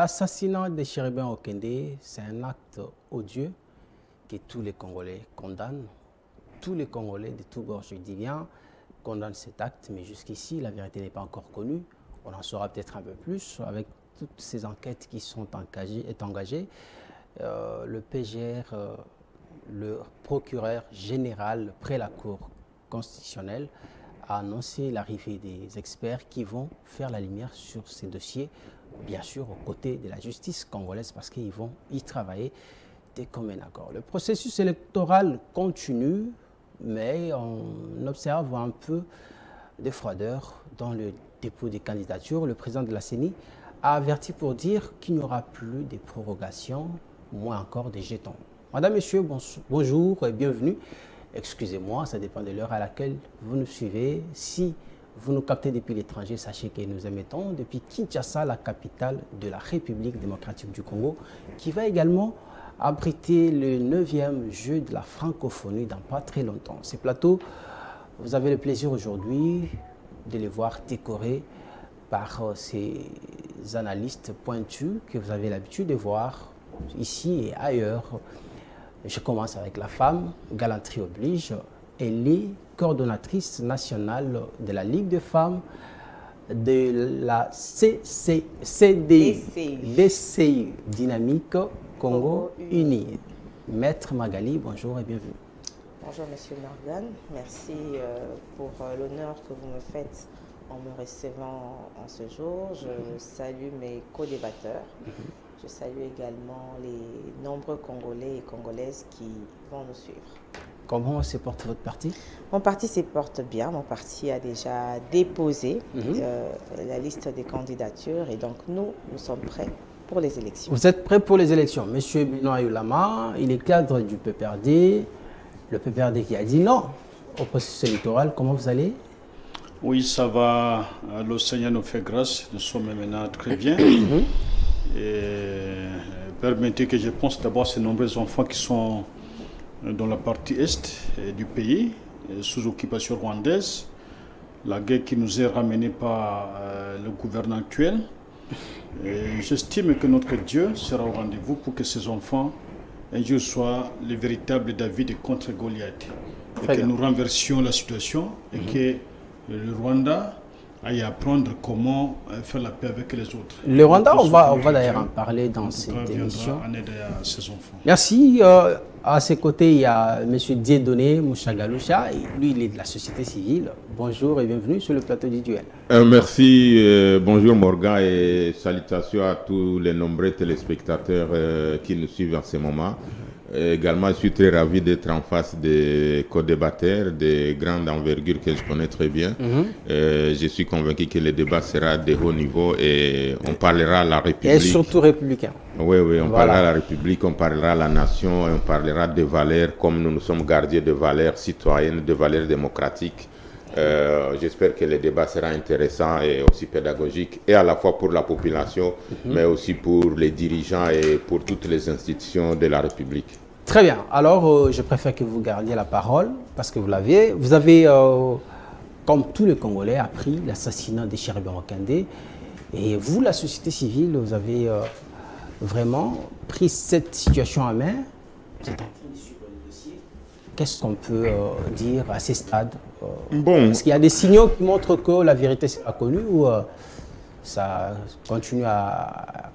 L'assassinat de Chérubin Okende, c'est un acte odieux que tous les Congolais condamnent. Tous les Congolais de tous bords, je dis bien, condamnent cet acte, mais jusqu'ici, la vérité n'est pas encore connue. On en saura peut-être un peu plus avec toutes ces enquêtes qui sont engagées. Le PGR, le procureur général près la Cour constitutionnelle, a annoncé l'arrivée des experts qui vont faire la lumière sur ces dossiers, bien sûr aux côtés de la justice congolaise, parce qu'ils vont y travailler dès commun accord. Le processus électoral continue, mais on observe un peu de froideur dans le dépôt des candidatures. Le président de la CENI a averti pour dire qu'il n'y aura plus de prorogations, moins encore des jetons. Madame, Monsieur, bonjour et bienvenue. Excusez-moi, ça dépend de l'heure à laquelle vous nous suivez. Si vous nous captez depuis l'étranger, sachez que nous émettons depuis Kinshasa, la capitale de la République démocratique du Congo, qui va également abriter le 9e jeu de la francophonie dans pas très longtemps. Ces plateaux, vous avez le plaisir aujourd'hui de les voir décorés par ces analystes pointus que vous avez l'habitude de voir ici et ailleurs. Je commence avec la femme, galanterie oblige. Elle est coordonnatrice nationale de la Ligue de femmes de la DCI, Dynamique Congo Uni. Maître Magali, bonjour et bienvenue. Bonjour Monsieur Morgan, merci pour l'honneur que vous me faites en me recevant en ce jour. Je salue mes co-débatteurs. Je salue également les nombreux Congolais et Congolaises qui vont nous suivre. Comment se porte votre parti? Mon parti se porte bien. Mon parti a déjà déposé la liste des candidatures et donc nous sommes prêts pour les élections. Vous êtes prêts pour les élections? Monsieur Benoît Yulama, il est cadre du PPRD. Le PPRD qui a dit non au processus électoral. Comment vous allez? Oui, ça va. Le Seigneur nous fait grâce. Nous sommes maintenant très bien. Et permettez que je pense d'abord à ces nombreux enfants qui sont dans la partie est du pays, sous occupation rwandaise, la guerre qui nous est ramenée par le gouvernement actuel. J'estime que notre Dieu sera au rendez-vous pour que ces enfants un jour soient les véritables David contre Goliath. Et que nous renversions la situation et que le Rwanda aille apprendre comment faire la paix avec les autres. Le Rwanda, on va d'ailleurs en parler dans cette émission. En aide à ces enfants. Merci. À ses côtés, il y a M. Dieudonné Mouchagaloucha. Lui, il est de la société civile. Bonjour et bienvenue sur le plateau du duel. Merci. Bonjour Morgan et salutations à tous les nombreux téléspectateurs qui nous suivent en ce moment. Également, je suis très ravi d'être en face des co-débatteurs de grande envergure que je connais très bien. Je suis convaincu que le débat sera de haut niveau et on parlera à la République. Et surtout républicain. Oui, on parlera à la République, on parlera à la nation, on parlera des valeurs comme nous sommes gardiens de valeurs citoyennes, de valeurs démocratiques. J'espère que le débat sera intéressant et aussi pédagogique, et à la fois pour la population, mais aussi pour les dirigeants et pour toutes les institutions de la République. Très bien. Alors, je préfère que vous gardiez la parole, parce que vous avez, comme tous les Congolais, appris l'assassinat de Chérubin Okende. Et vous, la société civile, vous avez vraiment pris cette situation en main. Vous êtes en train de suivre le dossier. Qu'est-ce qu'on peut dire à ces stades? Est-ce qu'il y a des signaux qui montrent que la vérité n'est pas connue ou ça continue à...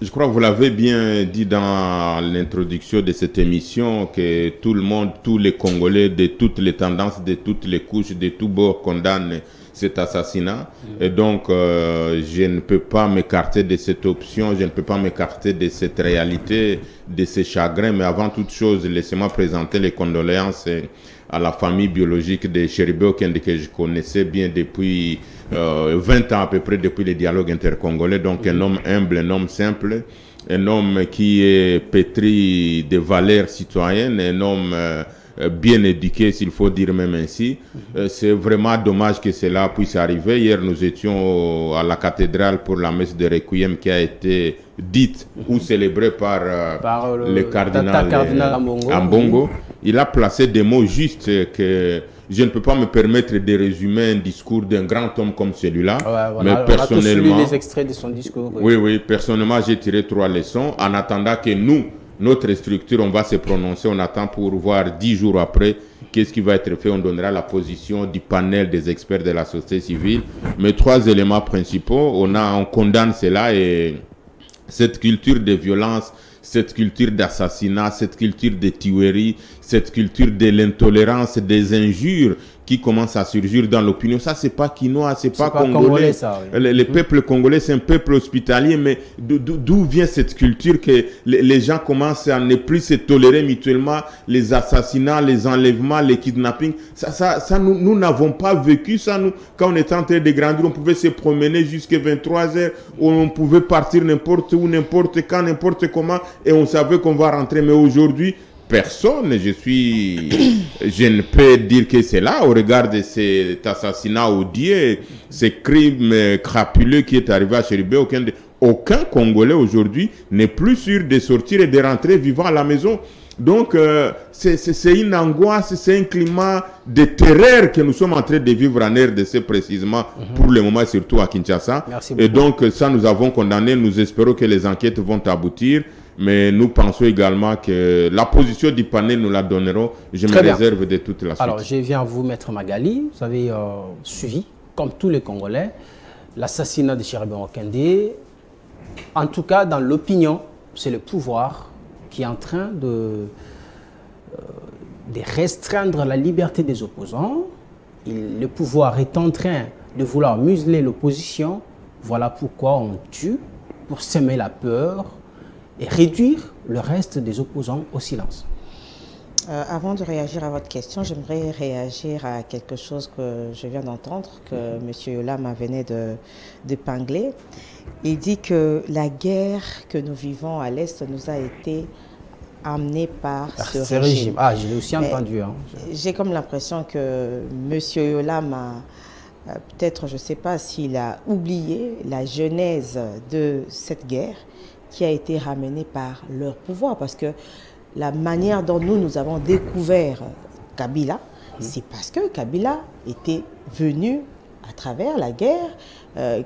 Je crois que vous l'avez bien dit dans l'introduction de cette émission, que tout le monde, tous les Congolais de toutes les tendances, de toutes les couches, de tous bords condamnent cet assassinat. Et donc, je ne peux pas m'écarter de cette option, je ne peux pas m'écarter de cette réalité, de ces chagrins. Mais avant toute chose, laissez-moi présenter les condoléances à la famille biologique de Chérubin Okende, que je connaissais bien depuis 20 ans à peu près, depuis les dialogues intercongolais. Donc un homme humble, un homme simple, un homme qui est pétri de valeurs citoyennes, un homme bien éduqué, s'il faut dire même ainsi. C'est vraiment dommage que cela puisse arriver. Hier, nous étions à la cathédrale pour la messe de Requiem qui a été dite ou célébrée par le cardinal Ambongo. Il a placé des mots justes que je ne peux pas me permettre de résumer un discours d'un grand homme comme celui-là. Ouais, voilà, mais personnellement, on a tous lu les extraits de son discours. Oui, personnellement, j'ai tiré 3 leçons en attendant que nous, notre structure, on va se prononcer, on attend pour voir 10 jours après qu'est-ce qui va être fait. On donnera la position du panel des experts de la société civile. Mais 3 éléments principaux, on condamne cela et cette culture de violence, cette culture d'assassinat, cette culture de tuerie, cette culture de l'intolérance, des injures qui commencent à surgir dans l'opinion. Ça, c'est pas quinois, c'est pas congolais. Ça, oui. Le peuple congolais, c'est un peuple hospitalier, mais d'où vient cette culture que les gens commencent à ne plus se tolérer mutuellement les assassinats, les enlèvements, les kidnappings. Ça nous n'avons pas vécu ça. Nous, quand on était en train de grandir, on pouvait se promener jusqu'à 23h, on pouvait partir n'importe où, n'importe quand, n'importe comment, et on savait qu'on va rentrer. Mais aujourd'hui, personne, je ne peux dire que c'est là, au regard de cet assassinat odieux, ces crimes crapuleux qui est arrivé à Chéribé, aucun Congolais aujourd'hui n'est plus sûr de sortir et de rentrer vivant à la maison. Donc, c'est une angoisse, c'est un climat de terreur que nous sommes en train de vivre en RDC précisément, pour le moment, surtout à Kinshasa. Et donc, ça, nous avons condamné, nous espérons que les enquêtes vont aboutir. Mais nous pensons également que la position du panel, nous la donnerons. Je me réserve de toute la suite. Alors, je viens vous mettre Magali. Vous avez suivi, comme tous les Congolais, l'assassinat de Chéribé Okende. En tout cas, dans l'opinion, c'est le pouvoir qui est en train de restreindre la liberté des opposants. Le pouvoir est en train de vouloir museler l'opposition. Voilà pourquoi on tue, pour semer la peur et réduire le reste des opposants au silence. Avant de réagir à votre question, j'aimerais réagir à quelque chose que je viens d'entendre, que M. Yolama venait d'épingler. Il dit que la guerre que nous vivons à l'Est nous a été amenée par ce régime. Ah, je l'ai aussi entendu. J'ai comme l'impression que M. Yolama, peut-être, je ne sais pas s'il a oublié la genèse de cette guerre, qui a été ramené par leur pouvoir, parce que la manière dont nous avons découvert Kabila, c'est parce que Kabila était venu à travers la guerre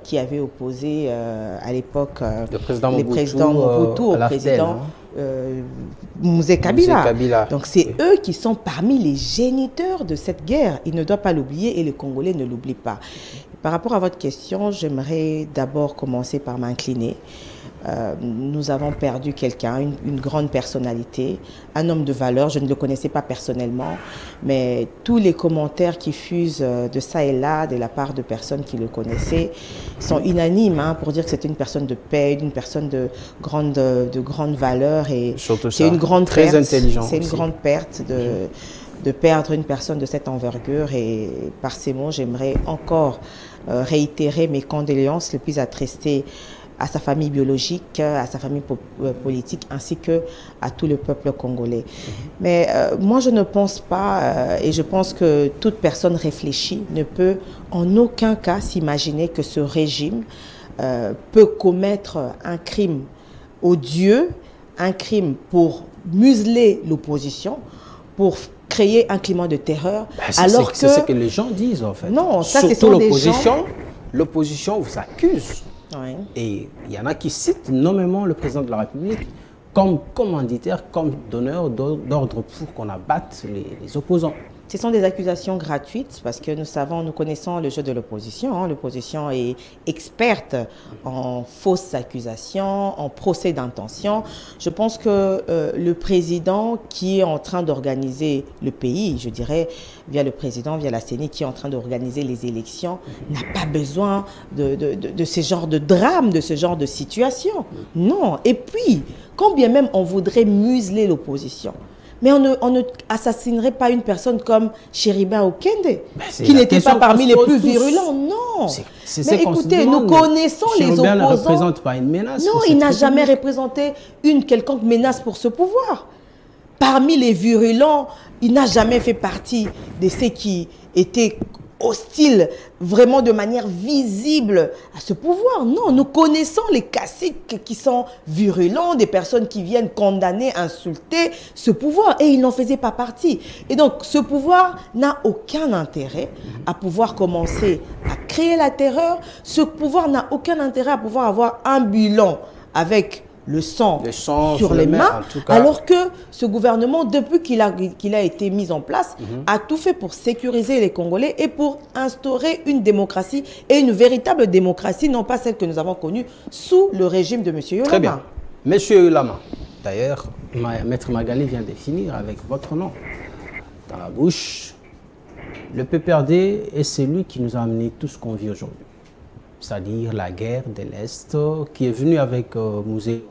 qui avait opposé à l'époque le président Mobutu au président Mouzé Kabila. Donc c'est eux qui sont parmi les géniteurs de cette guerre. Ils ne doivent pas l'oublier et les Congolais ne l'oublient pas. Par rapport à votre question, j'aimerais d'abord commencer par m'incliner. Nous avons perdu quelqu'un, une grande personnalité, un homme de valeur. Je ne le connaissais pas personnellement, mais tous les commentaires qui fusent de ça et là, de la part de personnes qui le connaissaient, sont unanimes pour dire que c'est une personne de paix, une personne de grande valeur, et c'est une grande très perte. Intelligent. C'est une grande perte de perdre une personne de cette envergure, et par ces mots, j'aimerais encore réitérer mes condoléances les plus attristées à sa famille biologique, à sa famille politique, ainsi que à tout le peuple congolais. Mais moi, je ne pense pas, et je pense que toute personne réfléchie ne peut en aucun cas s'imaginer que ce régime peut commettre un crime odieux, un crime pour museler l'opposition, pour créer un climat de terreur. C'est ce que les gens disent, en fait. Non, ça, surtout ce sont des gens... L'opposition vous accuse. Oui. Et il y en a qui citent nommément le président de la République comme commanditaire, comme donneur d'ordre pour qu'on abatte les opposants. Ce sont des accusations gratuites parce que nous connaissons le jeu de l'opposition. L'opposition est experte en fausses accusations, en procès d'intention. Je pense que le président qui est en train d'organiser le pays, je dirais, via le président, via la CENI, qui est en train d'organiser les élections, n'a pas besoin de ce genre de drame, de ce genre de situation. Non. Et puis, quand bien même on voudrait museler l'opposition, mais on ne assassinerait pas une personne comme Chéribé Okende, qui n'était pas parmi les plus virulents. Non. Mais écoutez, nous connaissons les opposants. Chéribé ne représente pas une menace. Non, il n'a jamais représenté une quelconque menace pour ce pouvoir. Parmi les virulents, il n'a jamais fait partie de ceux qui étaient hostile, vraiment de manière visible à ce pouvoir. Non, nous connaissons les caciques qui sont virulents, des personnes qui viennent condamner, insulter ce pouvoir, et ils n'en faisaient pas partie. Et donc, ce pouvoir n'a aucun intérêt à pouvoir commencer à créer la terreur. Ce pouvoir n'a aucun intérêt à pouvoir avoir un bilan avec le sang sur les mains, alors que ce gouvernement, depuis qu'il a été mis en place, a tout fait pour sécuriser les Congolais et pour instaurer une démocratie, et une véritable démocratie, non pas celle que nous avons connue sous le régime de M. Yolama. Très bien. Monsieur Yolama, d'ailleurs, Maître Magali vient de finir avec votre nom dans la bouche. Le PPRD est celui qui nous a amené tout ce qu'on vit aujourd'hui, c'est-à-dire la guerre de l'Est, qui est venue avec Mosé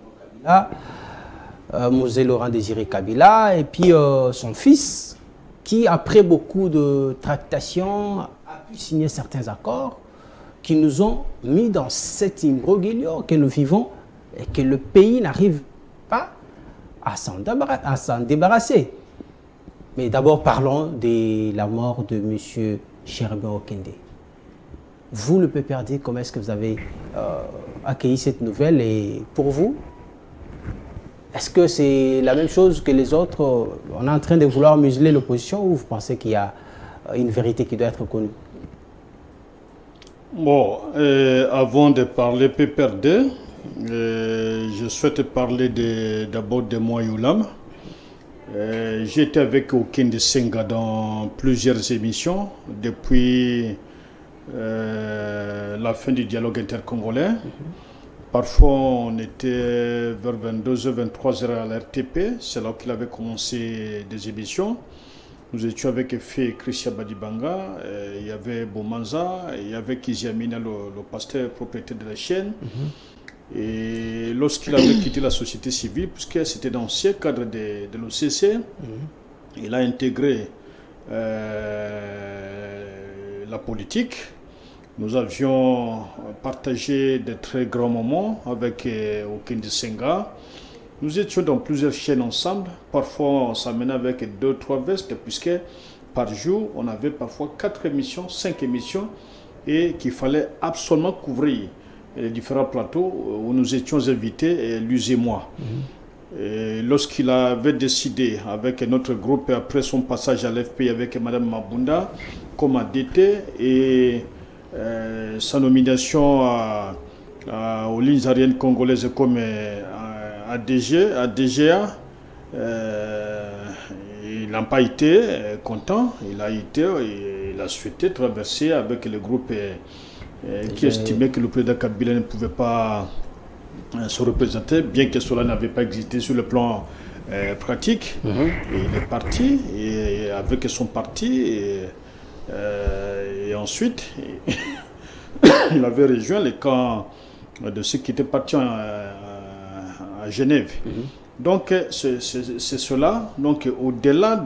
Laurent Désiré Kabila, et puis son fils, qui après beaucoup de tractations a pu signer certains accords qui nous ont mis dans cet imbroglio que nous vivons et que le pays n'arrive pas à s'en débarrasser. Mais d'abord parlons de la mort de M. Cherubin Okende. Vous, le PPRD, comment est-ce que vous avez accueilli cette nouvelle, et pour vous, est-ce que c'est la même chose que les autres? On est en train de vouloir museler l'opposition, ou vous pensez qu'il y a une vérité qui doit être connue? Bon, avant de parler PPRD, je souhaite parler d'abord de moi, Yolama. J'ai été avec Okende Senga dans plusieurs émissions depuis la fin du dialogue intercongolais. Parfois, on était vers 22h, 23h à l'RTP. C'est là qu'il avait commencé des émissions. Nous étions avec Fé Christian Badibanga, il y avait Bomanza, il y avait Kiziamina, le pasteur propriétaire de la chaîne. Et lorsqu'il avait quitté la société civile, puisque c'était dans ce cadre de l'OCC, il a intégré la politique. Nous avions partagé de très grands moments avec Okende Senga. Nous étions dans plusieurs chaînes ensemble. Parfois, on s'amenait avec 2-3 vestes, puisque par jour, on avait parfois 4 émissions, 5 émissions, et qu'il fallait absolument couvrir les différents plateaux où nous étions invités, lui et moi. Lorsqu'il avait décidé, avec notre groupe, après son passage à l'FP avec Mme Mabunda, comme ADT, et sa nomination aux lignes aériennes congolaises comme DGA, il n'a pas été content. Il a souhaité traverser avec le groupe qui estimait que le président Kabila ne pouvait pas se représenter, bien que cela n'avait pas existé sur le plan pratique. Et il est parti et avec son parti. Et ensuite, il avait rejoint le camp de ceux qui étaient partis à Genève. Donc, c'est cela. Donc, au-delà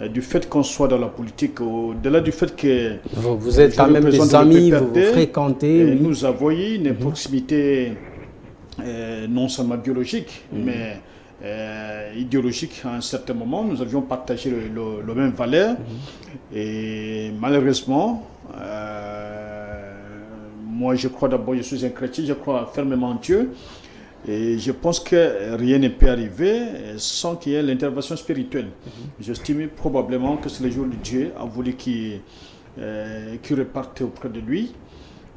du fait qu'on soit dans la politique, au-delà du fait que vous êtes quand même des amis, vous fréquentez. Oui. Nous avons eu une proximité non seulement biologique, mais idéologique à un certain moment. Nous avions partagé le même valeur. Et malheureusement, moi je crois d'abord, je suis un chrétien, je crois fermement en Dieu. Et je pense que rien ne peut arriver sans qu'il y ait l'intervention spirituelle. J'estime probablement que c'est le jour de Dieu a voulu qu'il reparte auprès de lui.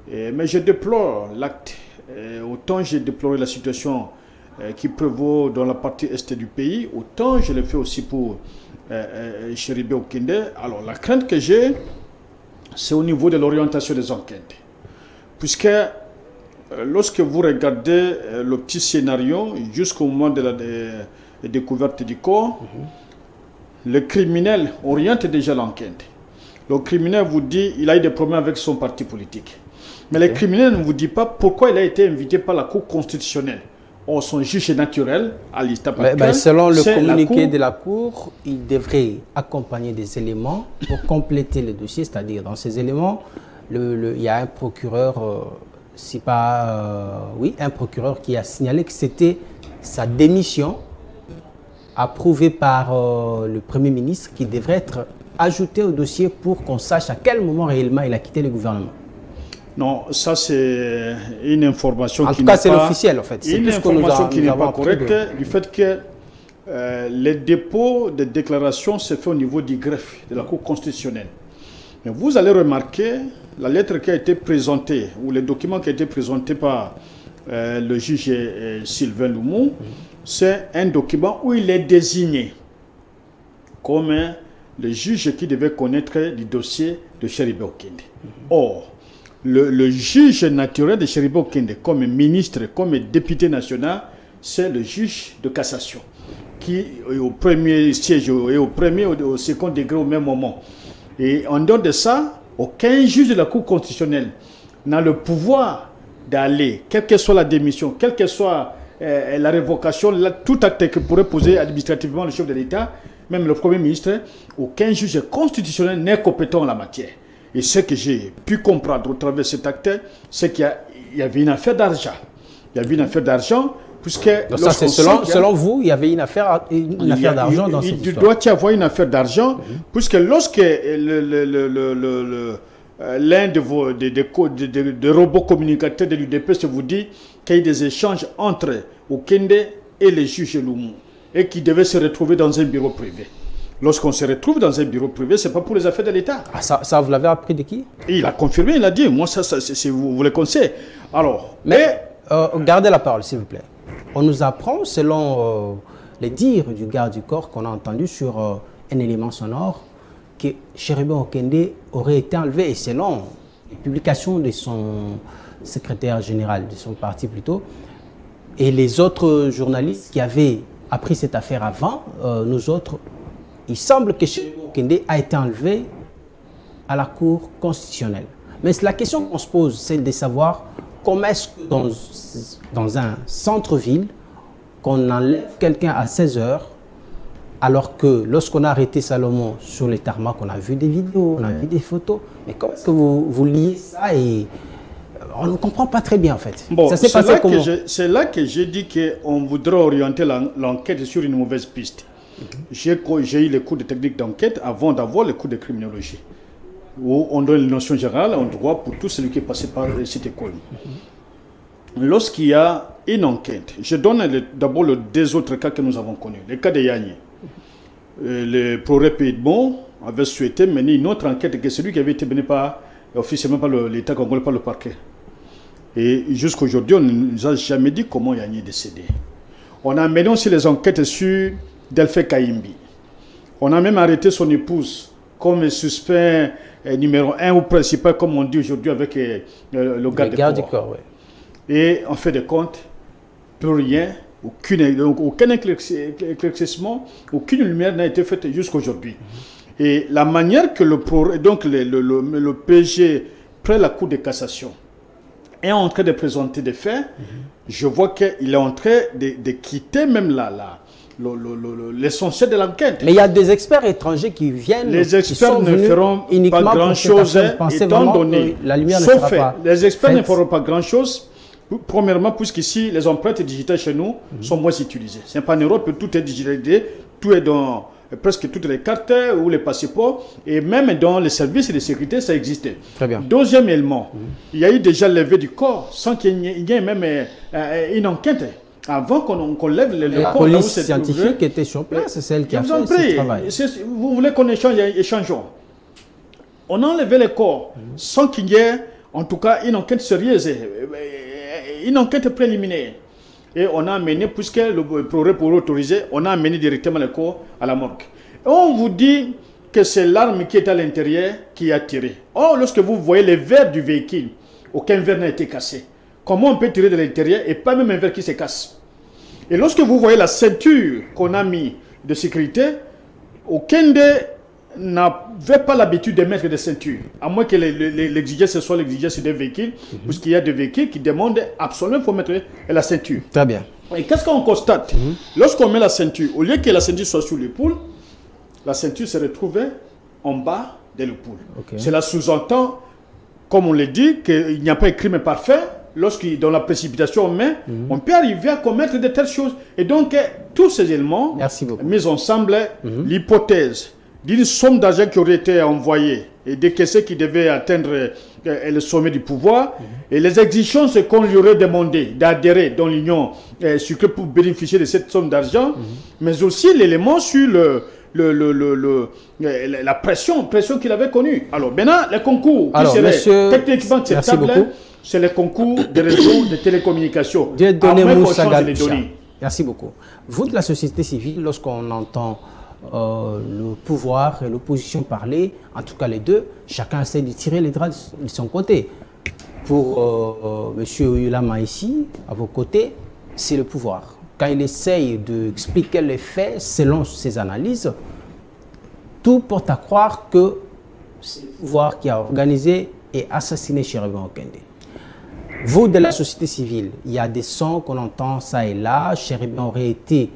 Mais je déplore l'acte. Autant j'ai déploré la situation qui prévaut dans la partie est du pays, autant je le fais aussi pour Cherubin Okende. Alors la crainte que j'ai, c'est au niveau de l'orientation des enquêtes. Puisque lorsque vous regardez le petit scénario jusqu'au moment de la découverte du corps, le criminel oriente déjà l'enquête. Le criminel vous dit qu'il a eu des problèmes avec son parti politique. Mais le criminel ne vous dit pas pourquoi il a été invité par la Cour constitutionnelle. Or, son juge naturel, à l'état selon le communiqué de la Cour, il devrait accompagner des éléments pour compléter le dossier. C'est-à-dire, dans ces éléments, il y a un procureur... un procureur qui a signalé que c'était sa démission approuvée par le Premier ministre qui devrait être ajouté au dossier pour qu'on sache à quel moment réellement il a quitté le gouvernement? Non, ça c'est une information en qui tout cas, c'est l'officiel en fait. C'est une information qui n'est pas correcte du fait que les dépôts de déclaration se fait au niveau du greffe de la Cour constitutionnelle. Mais vous allez remarquer la lettre qui a été présentée ou le document qui a été présenté par le juge Sylvain Loumou, c'est un document où il est désigné comme le juge qui devait connaître le dossier de Chéribé Okende. Or, le juge naturel de Chéribé Okende, comme ministre, comme député national, c'est le juge de cassation, qui est au premier siège et au premier et au second degré au même moment. Et en dehors de ça, aucun juge de la Cour constitutionnelle n'a le pouvoir d'aller, quelle que soit la démission, quelle que soit la révocation, tout acte que pourrait poser administrativement le chef de l'État, même le Premier ministre, aucun juge constitutionnel n'est compétent en la matière. Et ce que j'ai pu comprendre au travers de cet acte, c'est qu'il y avait une affaire d'argent. Il y avait une affaire d'argent, puisque... Donc ça, c'est selon vous, il y avait une affaire d'argent dans cette histoire. Il doit y avoir une affaire d'argent, puisque lorsque l'un de vos de robots communicateurs de l'UDPS vous dit qu'il y a eu des échanges entre Okende et les juges Loumou, et qui devaient se retrouver dans un bureau privé. Lorsqu'on se retrouve dans un bureau privé, ce n'est pas pour les affaires de l'État. Ah, ça, vous l'avez appris de qui? Il a confirmé, il a dit. Moi, ça vous le connaissez. Alors, gardez la parole, s'il vous plaît. On nous apprend, selon les dires du garde du corps qu'on a entendu sur un élément sonore, que Chéribé Okende aurait été enlevé. Et selon les publications de son secrétaire général, de son parti plutôt, et les autres journalistes qui avaient appris cette affaire avant, nous autres, il semble que Chéribé Okende a été enlevé à la Cour constitutionnelle. Mais la question qu'on se pose, c'est de savoir comment est-ce que dans un centre-ville, qu'on enlève quelqu'un à 16 heures, alors que lorsqu'on a arrêté Salomon sur les tarmacs, on a vu des vidéos, on a vu des photos. Mais comment est-ce que vous liez ça et on ne comprend pas très bien en fait. Bon, ça s'est passé comment? C'est là que j'ai dit qu'on voudrait orienter l'enquête sur une mauvaise piste. J'ai eu les cours de technique d'enquête avant d'avoir les cours de criminologie, où on donne les notions générales en droit pour tout celui qui est passé par cette école. Lorsqu'il y a une enquête, je donne d'abord les deux autres cas que nous avons connus. Le cas de Yagné. Le progrès Piedmont avait souhaité mener une autre enquête que celui qui avait été mené officiellement par l'État congolais, par le parquet. Et jusqu'à aujourd'hui, on ne nous a jamais dit comment Yagné est décédé. On a mené aussi les enquêtes sur Delphé Kaimbi. On a même arrêté son épouse comme suspect numéro 1 ou principal, comme on dit aujourd'hui avec le garde du corps. Ouais. Et en fait de compte, plus rien, aucun éclaircissement, aucune lumière n'a été faite jusqu'à aujourd'hui. Et la manière que le PG, près la Cour de cassation, est en train de présenter des faits, je vois qu'il est en train de quitter même l'essentiel de l'enquête. Mais il y a des experts étrangers qui viennent. Les experts ne feront pas grand-chose, étant donné, la lumière ne sera pas les experts faite. ne feront pas grand-chose. Premièrement, puisqu'ici, les empreintes digitales chez nous sont moins utilisées. C'est pas en Europe, tout est digitalisé, tout est dans presque toutes les cartes ou les passeports, et même dans les services de sécurité, ça existait. Très bien. Deuxième élément, il y a eu déjà levé du corps, sans qu'il y ait même une enquête. Avant qu'on lève le corps... La police scientifique était sur place, c'est celle qui a fait ce travail. Vous voulez qu'on échangeons. On a enlevé le corps sans qu'il y ait, en tout cas, une enquête sérieuse, une enquête préliminaire. Et on a amené, puisque le progrès pour autoriser, on a amené directement le corps à la morgue. Et on vous dit que c'est l'arme qui est à l'intérieur qui a tiré. Or, lorsque vous voyez les verres du véhicule, aucun verre n'a été cassé. Comment on peut tirer de l'intérieur et pas même un verre qui se casse? Et lorsque vous voyez la ceinture qu'on a mis de sécurité, aucun n'avait pas l'habitude de mettre des ceintures, à moins que l'exigence soit l'exigence des véhicules, puisqu'il y a des véhicules qui demandent absolument qu'il faut mettre la ceinture. Très bien. Et qu'est-ce qu'on constate? Lorsqu'on met la ceinture, au lieu que la ceinture soit sur l'épaule, la ceinture se retrouvait en bas de l'épaule. Okay. Cela sous-entend, comme on le dit, qu'il n'y a pas un crime parfait. Lorsque dans la précipitation on met, on peut arriver à commettre de telles choses. Et donc, tous ces éléments mis ensemble, l'hypothèse d'une somme d'argent qui aurait été envoyée et décaissée qui devait atteindre le sommet du pouvoir, et les exigences qu'on lui aurait demandé d'adhérer dans l'Union sucrée pour bénéficier de cette somme d'argent, mais aussi l'élément sur la pression qu'il avait connue. Alors maintenant, les concours qui seraient techniquement acceptables, c'est les concours des réseaux de télécommunications. Merci beaucoup. Vous, de la société civile, lorsqu'on entend le pouvoir et l'opposition parler, en tout cas les deux, chacun essaie de tirer les draps de son côté. Pour M. Oyulama ici, à vos côtés, c'est le pouvoir. Quand il essaye d'expliquer les faits selon ses analyses, tout porte à croire que c'est le pouvoir qui a organisé et assassiné Chérubin Okende. Vous, de la société civile, il y a des sons qu'on entend ça et là. Chérubin aurait été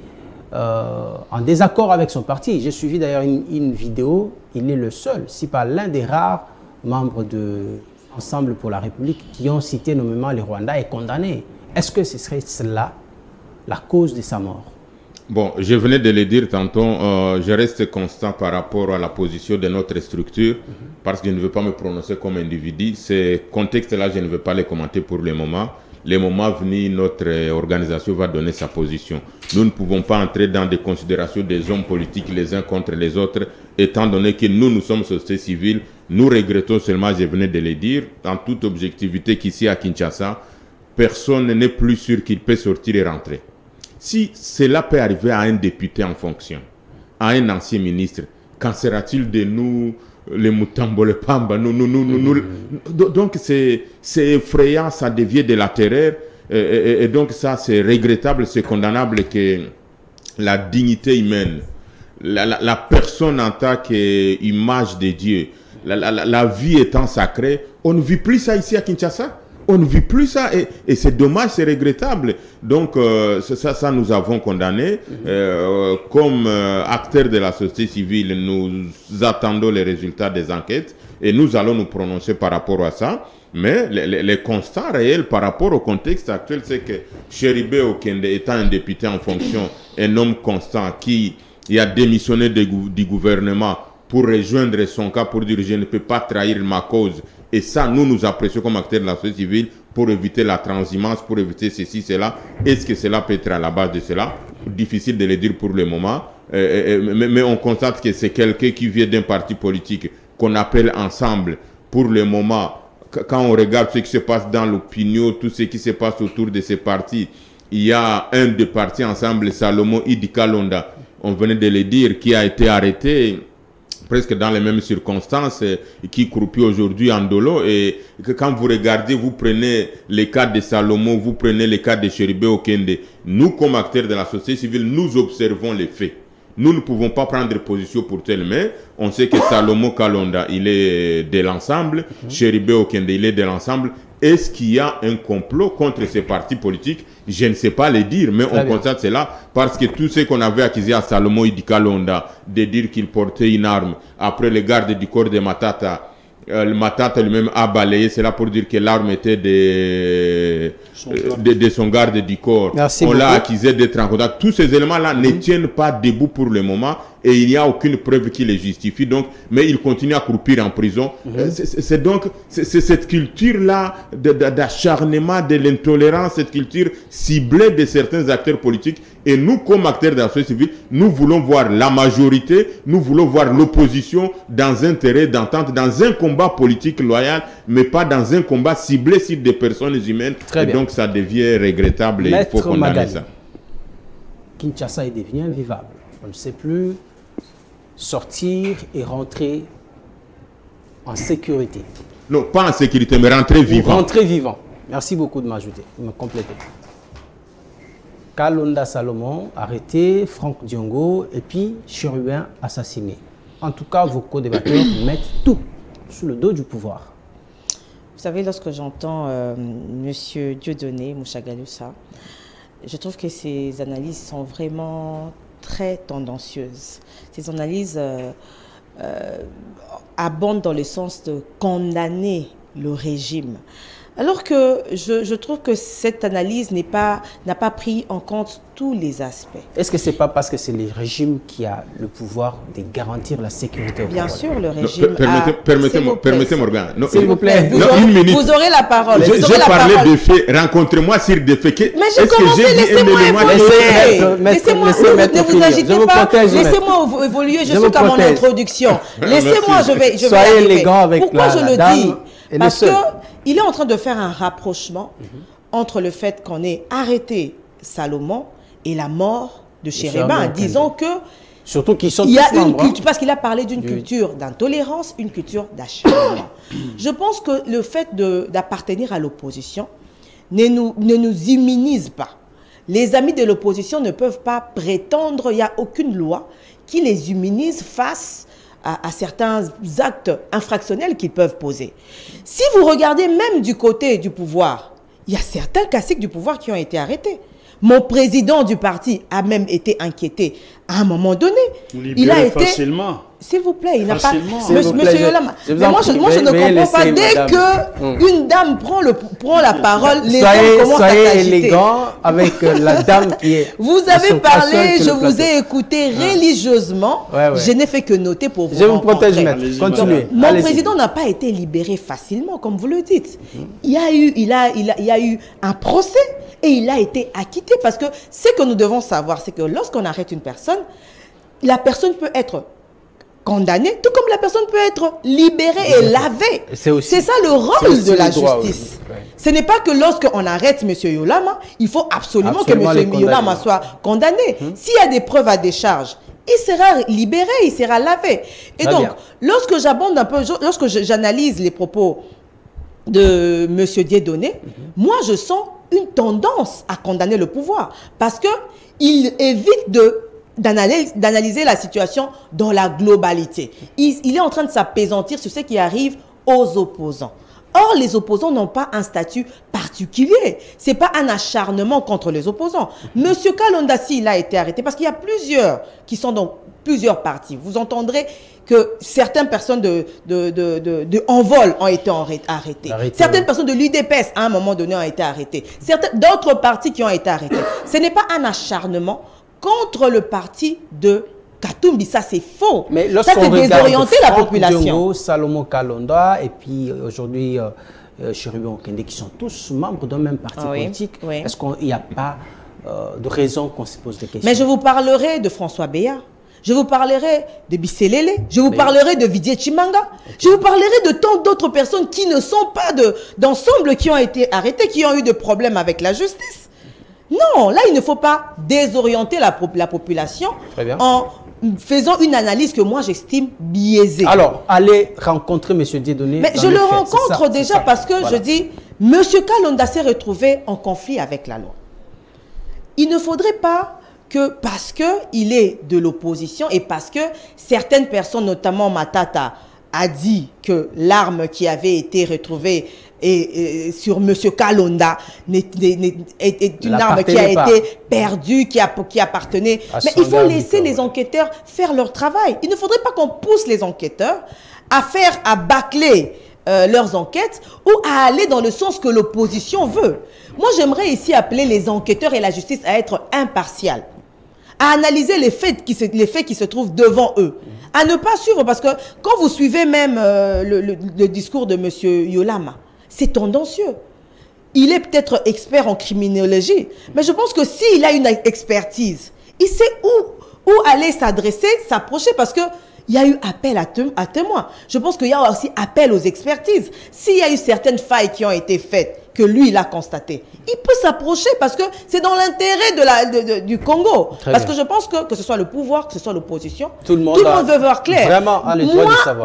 en désaccord avec son parti. J'ai suivi d'ailleurs une vidéo. Il est le seul, si pas l'un des rares membres de Ensemble pour la République qui ont cité nommément les Rwandais et condamné. Est-ce que ce serait cela la cause de sa mort? Bon, je venais de le dire tantôt, je reste constant par rapport à la position de notre structure, parce que je ne veux pas me prononcer comme individu. Ces contextes-là, je ne veux pas les commenter pour le moment. Les moments venus, notre organisation va donner sa position. Nous ne pouvons pas entrer dans des considérations des hommes politiques les uns contre les autres, étant donné que nous sommes société civile. Nous regrettons seulement, je venais de le dire, en toute objectivité qu'ici à Kinshasa, personne n'est plus sûr qu'il peut sortir et rentrer. Si cela peut arriver à un député en fonction, à un ancien ministre, qu'en sera-t-il de nous, les Mutambo, les Pamba, donc c'est effrayant, ça devient de la terreur, et donc ça c'est regrettable, c'est condamnable que la dignité humaine, la personne en tant qu'image de Dieu, la vie étant sacrée, on ne vit plus ça ici à Kinshasa. On ne vit plus ça et c'est dommage, c'est regrettable. Donc ça nous avons condamné. Comme acteurs de la société civile, nous attendons les résultats des enquêtes et nous allons nous prononcer par rapport à ça. Mais les constats réels par rapport au contexte actuel, c'est que Chérubin Okende étant un député en fonction, un homme constant qui a démissionné du gouvernement pour rejoindre son cas, pour dire je ne peux pas trahir ma cause. Et ça, nous apprécions comme acteurs de la société civile pour éviter la transhumance, pour éviter ceci, cela. Est-ce que cela peut être à la base de cela? Difficile de le dire pour le moment. Mais on constate que c'est quelqu'un qui vient d'un parti politique qu'on appelle Ensemble. Pour le moment, quand on regarde ce qui se passe dans l'opinion, tout ce qui se passe autour de ces partis, il y a un des partis Ensemble, Salomon Idi Kalonda, on venait de le dire, qui a été arrêté presque dans les mêmes circonstances, qui croupit aujourd'hui en Dolo, et que quand vous regardez, vous prenez les cas de Salomon, vous prenez les cas de Chérubin Okende, nous comme acteurs de la société civile, nous observons les faits. Nous ne pouvons pas prendre position pour tel, mais on sait que Salomon Kalonda, il est de l'ensemble, Chérubin Okende, il est de l'ensemble. Est-ce qu'il y a un complot contre ces partis politiques? Je ne sais pas le dire, mais on constate cela parce que tout ce qu'on avait accusé à Salomon Idi Kalonda de dire qu'il portait une arme, après le garde du corps de Matata, le Matata lui-même a balayé cela pour dire que l'arme était de son garde du corps. Merci on l'a beaucoup. accusé d'être en contact. Tous ces éléments-là ne tiennent pas debout pour le moment et il n'y a aucune preuve qui les justifie. Donc, mais il continue à croupir en prison. C'est donc cette culture-là d'acharnement, de l'intolérance, cette culture ciblée de certains acteurs politiques. Et nous, comme acteurs de la société civile, nous voulons voir la majorité, nous voulons voir l'opposition dans un terrain d'entente, dans un combat politique loyal, mais pas dans un combat ciblé sur des personnes humaines. Très bien. Donc ça devient regrettable et il faut condamner ça. Kinshasa est devenu invivable. On ne sait plus sortir et rentrer en sécurité. Non, pas en sécurité, mais rentrer vivant. Rentrer vivant. Merci beaucoup de m'ajouter, de me compléter. Kalonda Salomon arrêté, Franck Diongo et puis Chérubin assassiné. En tout cas, vos co-débatteurs mettent tout sous le dos du pouvoir. Vous savez, lorsque j'entends M. Dieudonné Mouchagalusa, je trouve que ces analyses sont vraiment très tendancieuses. Ces analyses abondent dans le sens de condamner le régime. Alors que je trouve que cette analyse n'a pas pris en compte tous les aspects. Est-ce que ce n'est pas parce que c'est le régime qui a le pouvoir de garantir la sécurité au Bien Congolais? sûr, le régime Permettez, Morgan. S'il vous plaît. Une minute. Vous aurez la parole. J'ai parlé de faits. Rencontrez-moi sur des faits. Mais j'ai commencé, laissez-moi évoluer. Laissez-moi, ne vous agitez pas. Laissez-moi évoluer, je suis qu'à mon introduction. Laissez-moi, je vais Soyez élégant avec pourquoi je le dis? Parce que il est en train de faire un rapprochement entre le fait qu'on ait arrêté Salomon et la mort de Chérubin, disant que surtout qu'ils sont il y a une culture, parce qu'il a parlé d'une culture d'intolérance, une culture d'acharnement. Je pense que le fait d'appartenir à l'opposition ne nous immunise pas. Les amis de l'opposition ne peuvent pas prétendre, il n'y a aucune loi qui les immunise face à certains actes infractionnels qu'ils peuvent poser. Si vous regardez même du côté du pouvoir, il y a certains caciques du pouvoir qui ont été arrêtés. Mon président du parti a même été inquiété à un moment donné. Il a été facilement. S'il vous plaît, il n'a pas... Monsieur Yolama, moi je ne comprends pas. Dès qu'une dame prend la parole, les hommes commencent à s'agiter. Soyez élégant avec la dame qui est... Vous avez parlé, je vous ai écouté religieusement. Je n'ai fait que noter pour vous. Je vous protège, maître. Continuez. Mon président n'a pas été libéré facilement, comme vous le dites. Il y a eu un procès et il a été acquitté. Parce que ce que nous devons savoir, c'est que lorsqu'on arrête une personne, la personne peut être condamné, tout comme la personne peut être libérée et lavée. C'est ça le rôle de la justice. Ce n'est pas que lorsqu'on arrête M. Yolama, il faut absolument que M. Yolama soit condamné. S'il y a des preuves à décharge, il sera libéré, il sera lavé. Et donc, lorsque j'abonde un peu, lorsque j'analyse les propos de M. Dieudonné, moi je sens une tendance à condamner le pouvoir parce qu'il évite d'analyser la situation dans la globalité. Il est en train de s'appesantir sur ce qui arrive aux opposants. Or, les opposants n'ont pas un statut particulier. Ce n'est pas un acharnement contre les opposants. Monsieur Kalondassi, il a été arrêté parce qu'il y a plusieurs qui sont dans plusieurs partis. Vous entendrez que certaines personnes de Envol ont été arrêtées. Certaines personnes de l'UDPS, à un moment donné, ont été arrêtées. D'autres partis qui ont été arrêtés. Ce n'est pas un acharnement contre le parti de Katumbi, ça c'est faux. Mais ça c'est désorienter la population. Diongo, Salomon Kalonda et puis aujourd'hui Chérubin Okende qui sont tous membres d'un même parti politique. Est-ce qu'il n'y a pas de raison qu'on se pose des questions? Mais je vous parlerai de François Béa. Je vous parlerai de Bisselele. Je vous parlerai de Vidier Chimanga. Je vous parlerai de tant d'autres personnes qui ne sont pas d'ensemble, qui ont été arrêtées, qui ont eu des problèmes avec la justice. Non, là, il ne faut pas désorienter la population en faisant une analyse que moi, j'estime biaisée. Alors, allez rencontrer M. Dieudonné. Mais je le rencontre déjà parce que je dis, M. Kalonda s'est retrouvé en conflit avec la loi. Il ne faudrait pas que parce qu'il est de l'opposition et parce que certaines personnes, notamment Matata, a dit que l'arme qui avait été retrouvée sur M. Kalonda est une arme qui a été perdue, qui appartenait. Mais il faut laisser les enquêteurs faire leur travail. Il ne faudrait pas qu'on pousse les enquêteurs à bâcler leurs enquêtes ou à aller dans le sens que l'opposition veut. Moi, j'aimerais ici appeler les enquêteurs et la justice à être impartials, à analyser les faits qui se trouvent devant eux, à ne pas suivre, parce que quand vous suivez même le discours de M. Yolama, c'est tendancieux. Il est peut-être expert en criminologie, mais je pense que s'il a une expertise, il sait où aller s'adresser, s'approcher, parce que il y a eu appel à témoins. Je pense qu'il y a aussi appel aux expertises. S'il y a eu certaines failles qui ont été faites, que lui, il a constaté, il peut s'approcher parce que c'est dans l'intérêt du Congo. Parce que je pense que ce soit le pouvoir, que ce soit l'opposition, tout le monde veut voir clair. Vraiment,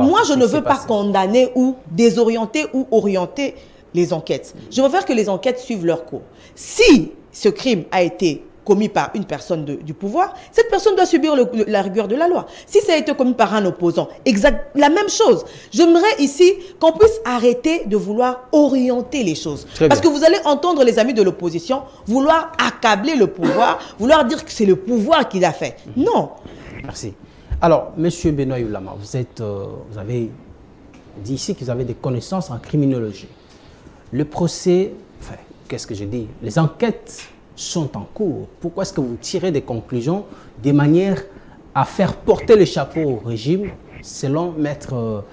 moi, je ne veux pas condamner ou désorienter ou orienter les enquêtes. Je veux faire que les enquêtes suivent leur cours. Si ce crime a été commis par une personne du pouvoir, cette personne doit subir la rigueur de la loi. Si ça a été commis par un opposant, la même chose. J'aimerais ici qu'on puisse arrêter de vouloir orienter les choses. Parce que vous allez entendre les amis de l'opposition vouloir accabler le pouvoir, vouloir dire que c'est le pouvoir qui l'a fait. Non. Merci. Alors, M. Benoît Yolama, vous avez dit ici que vous avez des connaissances en criminologie. Le procès, enfin, qu'est-ce que je dis? Les enquêtes sont en cours. Pourquoi est-ce que vous tirez des conclusions de manière à faire porter le chapeau au régime, selon Maître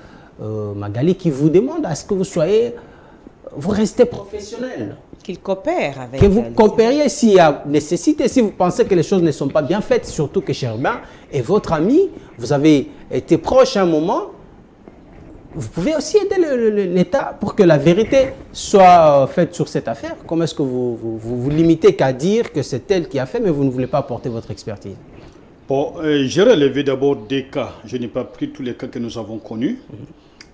Magali, qui vous demande à ce que vous restez professionnel? Qu'il coopère avec... Que vous coopériez s'il y a nécessité, si vous pensez que les choses ne sont pas bien faites, surtout que Cherubin est votre ami, vous avez été proche à un moment, vous pouvez aussi aider l'État pour que la vérité soit faite sur cette affaire. Comment est-ce que vous limitez qu'à dire que c'est elle qui a fait, mais vous ne voulez pas apporter votre expertise? Bon, j'ai relevé d'abord des cas. Je n'ai pas pris tous les cas que nous avons connus.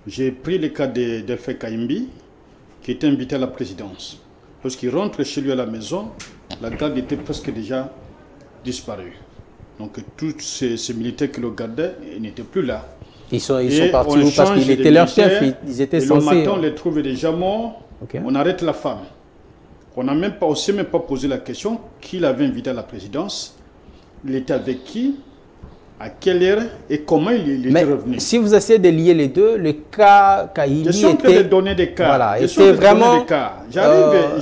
J'ai pris le cas d'Elfé Kaimbi, qui était invité à la présidence. Lorsqu'il rentre chez lui à la maison, la garde était presque déjà disparue. Donc tous ces militaires qui le gardaient n'étaient plus là. Ils sont partis où? Parce qu'il était leur chef, ils étaient censés... Le matin, on les trouvait déjà morts. Okay. On arrête la femme. On n'a même pas posé la question qui l'avait invité à la présidence. Il était avec qui, à quelle heure et comment il était revenu. Si vous essayez de lier les deux, le cas Kaili était... Je suis en train de donner des cas. Voilà, était vraiment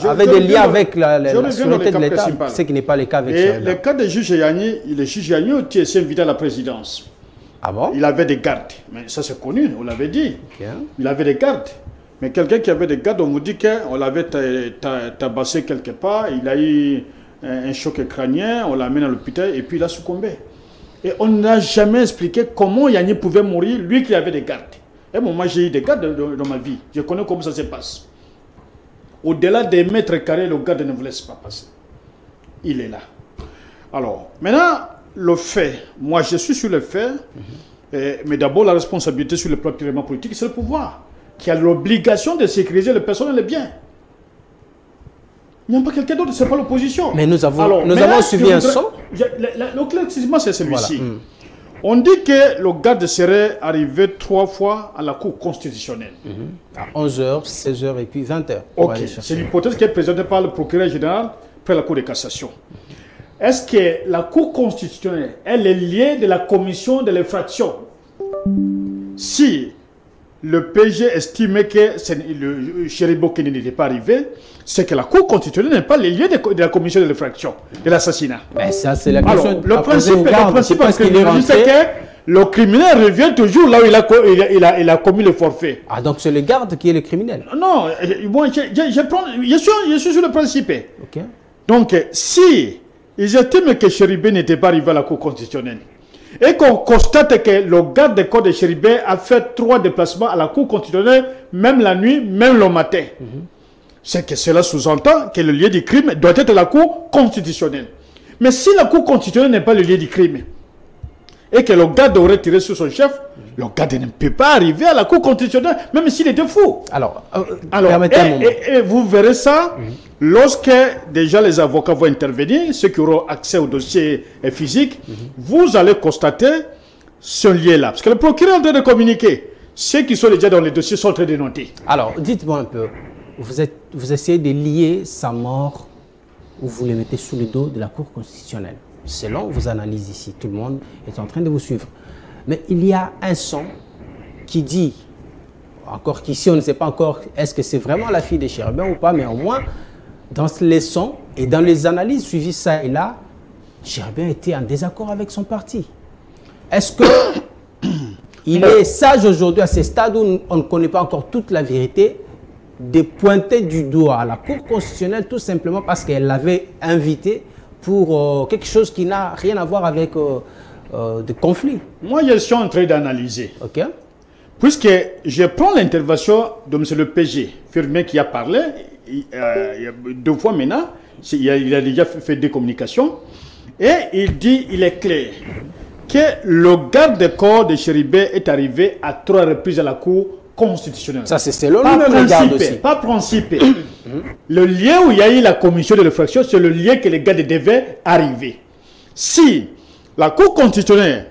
avait des liens avec la sûreté de l'État, ce qui n'est pas le cas avec Cherubin. Et le cas de juge Yanni, le juge Yanni était invité à la présidence. Ah bon? Il avait des gardes. Mais ça c'est connu, on l'avait dit. Okay. Il avait des gardes. Mais quelqu'un qui avait des gardes, on vous dit qu'on l'avait tabassé quelque part, il a eu un choc crânien, on l'a amené à l'hôpital et puis il a succombé. Et on n'a jamais expliqué comment Yanni pouvait mourir, lui qui avait des gardes. Et bon, moi j'ai eu des gardes dans ma vie. Je connais comment ça se passe. Au-delà des mètres carrés, le garde ne vous laisse pas passer. Il est là. Alors, maintenant, le fait, moi je suis sur le fait, mais d'abord la responsabilité sur le plan purement politique, c'est le pouvoir, qui a l'obligation de sécuriser les personnes et les biens. Il n'y a pas quelqu'un d'autre, ce n'est pas l'opposition. Mais nous avons suivi un son. Le clairissement, c'est celui-ci. Voilà. On dit que le garde serait arrivé 3 fois à la Cour constitutionnelle. À 11h, 16h et puis 20h. Ok, c'est l'hypothèse qui est présentée par le procureur général près la Cour de cassation. Est-ce que la Cour constitutionnelle, elle est liée de la commission de l'infraction? Si le PG estimait que le Chéribo qui n'était pas arrivé, c'est que la Cour constitutionnelle n'est pas liée de la commission de l'infraction, de l'assassinat. Mais ça, c'est la question. Alors, le principe c'est que le criminel revient toujours là où il a commis le forfait. Ah, donc c'est le garde qui est le criminel? Non, moi, je suis sur le principe. Okay. Donc, si ils estiment que Chéribé n'était pas arrivé à la Cour constitutionnelle, et qu'on constate que le garde des corps de Chéribé a fait 3 déplacements à la Cour constitutionnelle, même la nuit, même le matin. C'est que cela sous-entend que le lieu du crime doit être la Cour constitutionnelle. Mais si la Cour constitutionnelle n'est pas le lieu du crime, et que le garde aurait tiré sur son chef, le garde ne peut pas arriver à la Cour constitutionnelle, même s'il était fou. Alors et vous verrez ça lorsque déjà les avocats vont intervenir, ceux qui auront accès au dossier physique, vous allez constater ce lien-là. Parce que le procureur est en train de communiquer. Ceux qui sont déjà dans les dossiers sont en train de noter. Alors, dites-moi un peu, vous essayez de lier sa mort ou vous le mettez sous le dos de la Cour constitutionnelle. Selon vos analyses ici, tout le monde est en train de vous suivre. Mais il y a un son qui dit, encore qu'ici on ne sait pas encore est-ce que c'est vraiment la fille de Cherubin ou pas, mais au moins dans les sons et dans les analyses suivies ça et là, Cherubin était en désaccord avec son parti. Est-ce que il est sage aujourd'hui à ce stade où on ne connaît pas encore toute la vérité de pointer du doigt à la Cour constitutionnelle tout simplement parce qu'elle l'avait invité pour quelque chose qui n'a rien à voir avec des conflits? Moi, je suis en train d'analyser. Ok. Puisque je prends l'intervention de M. le PG, Firmin qui a parlé, il y a 2 fois maintenant, il a déjà fait des communications, et il dit, il est clair, que le garde des corps de Chéribé est arrivé à 3 reprises à la Cour constitutionnelle. Ça, c'est selon lui-même le garde aussi. Pas principe. Le lieu où il y a eu la commission de l'infraction, c'est le lieu que les gardes devaient arriver. Si la Cour constitutionnelle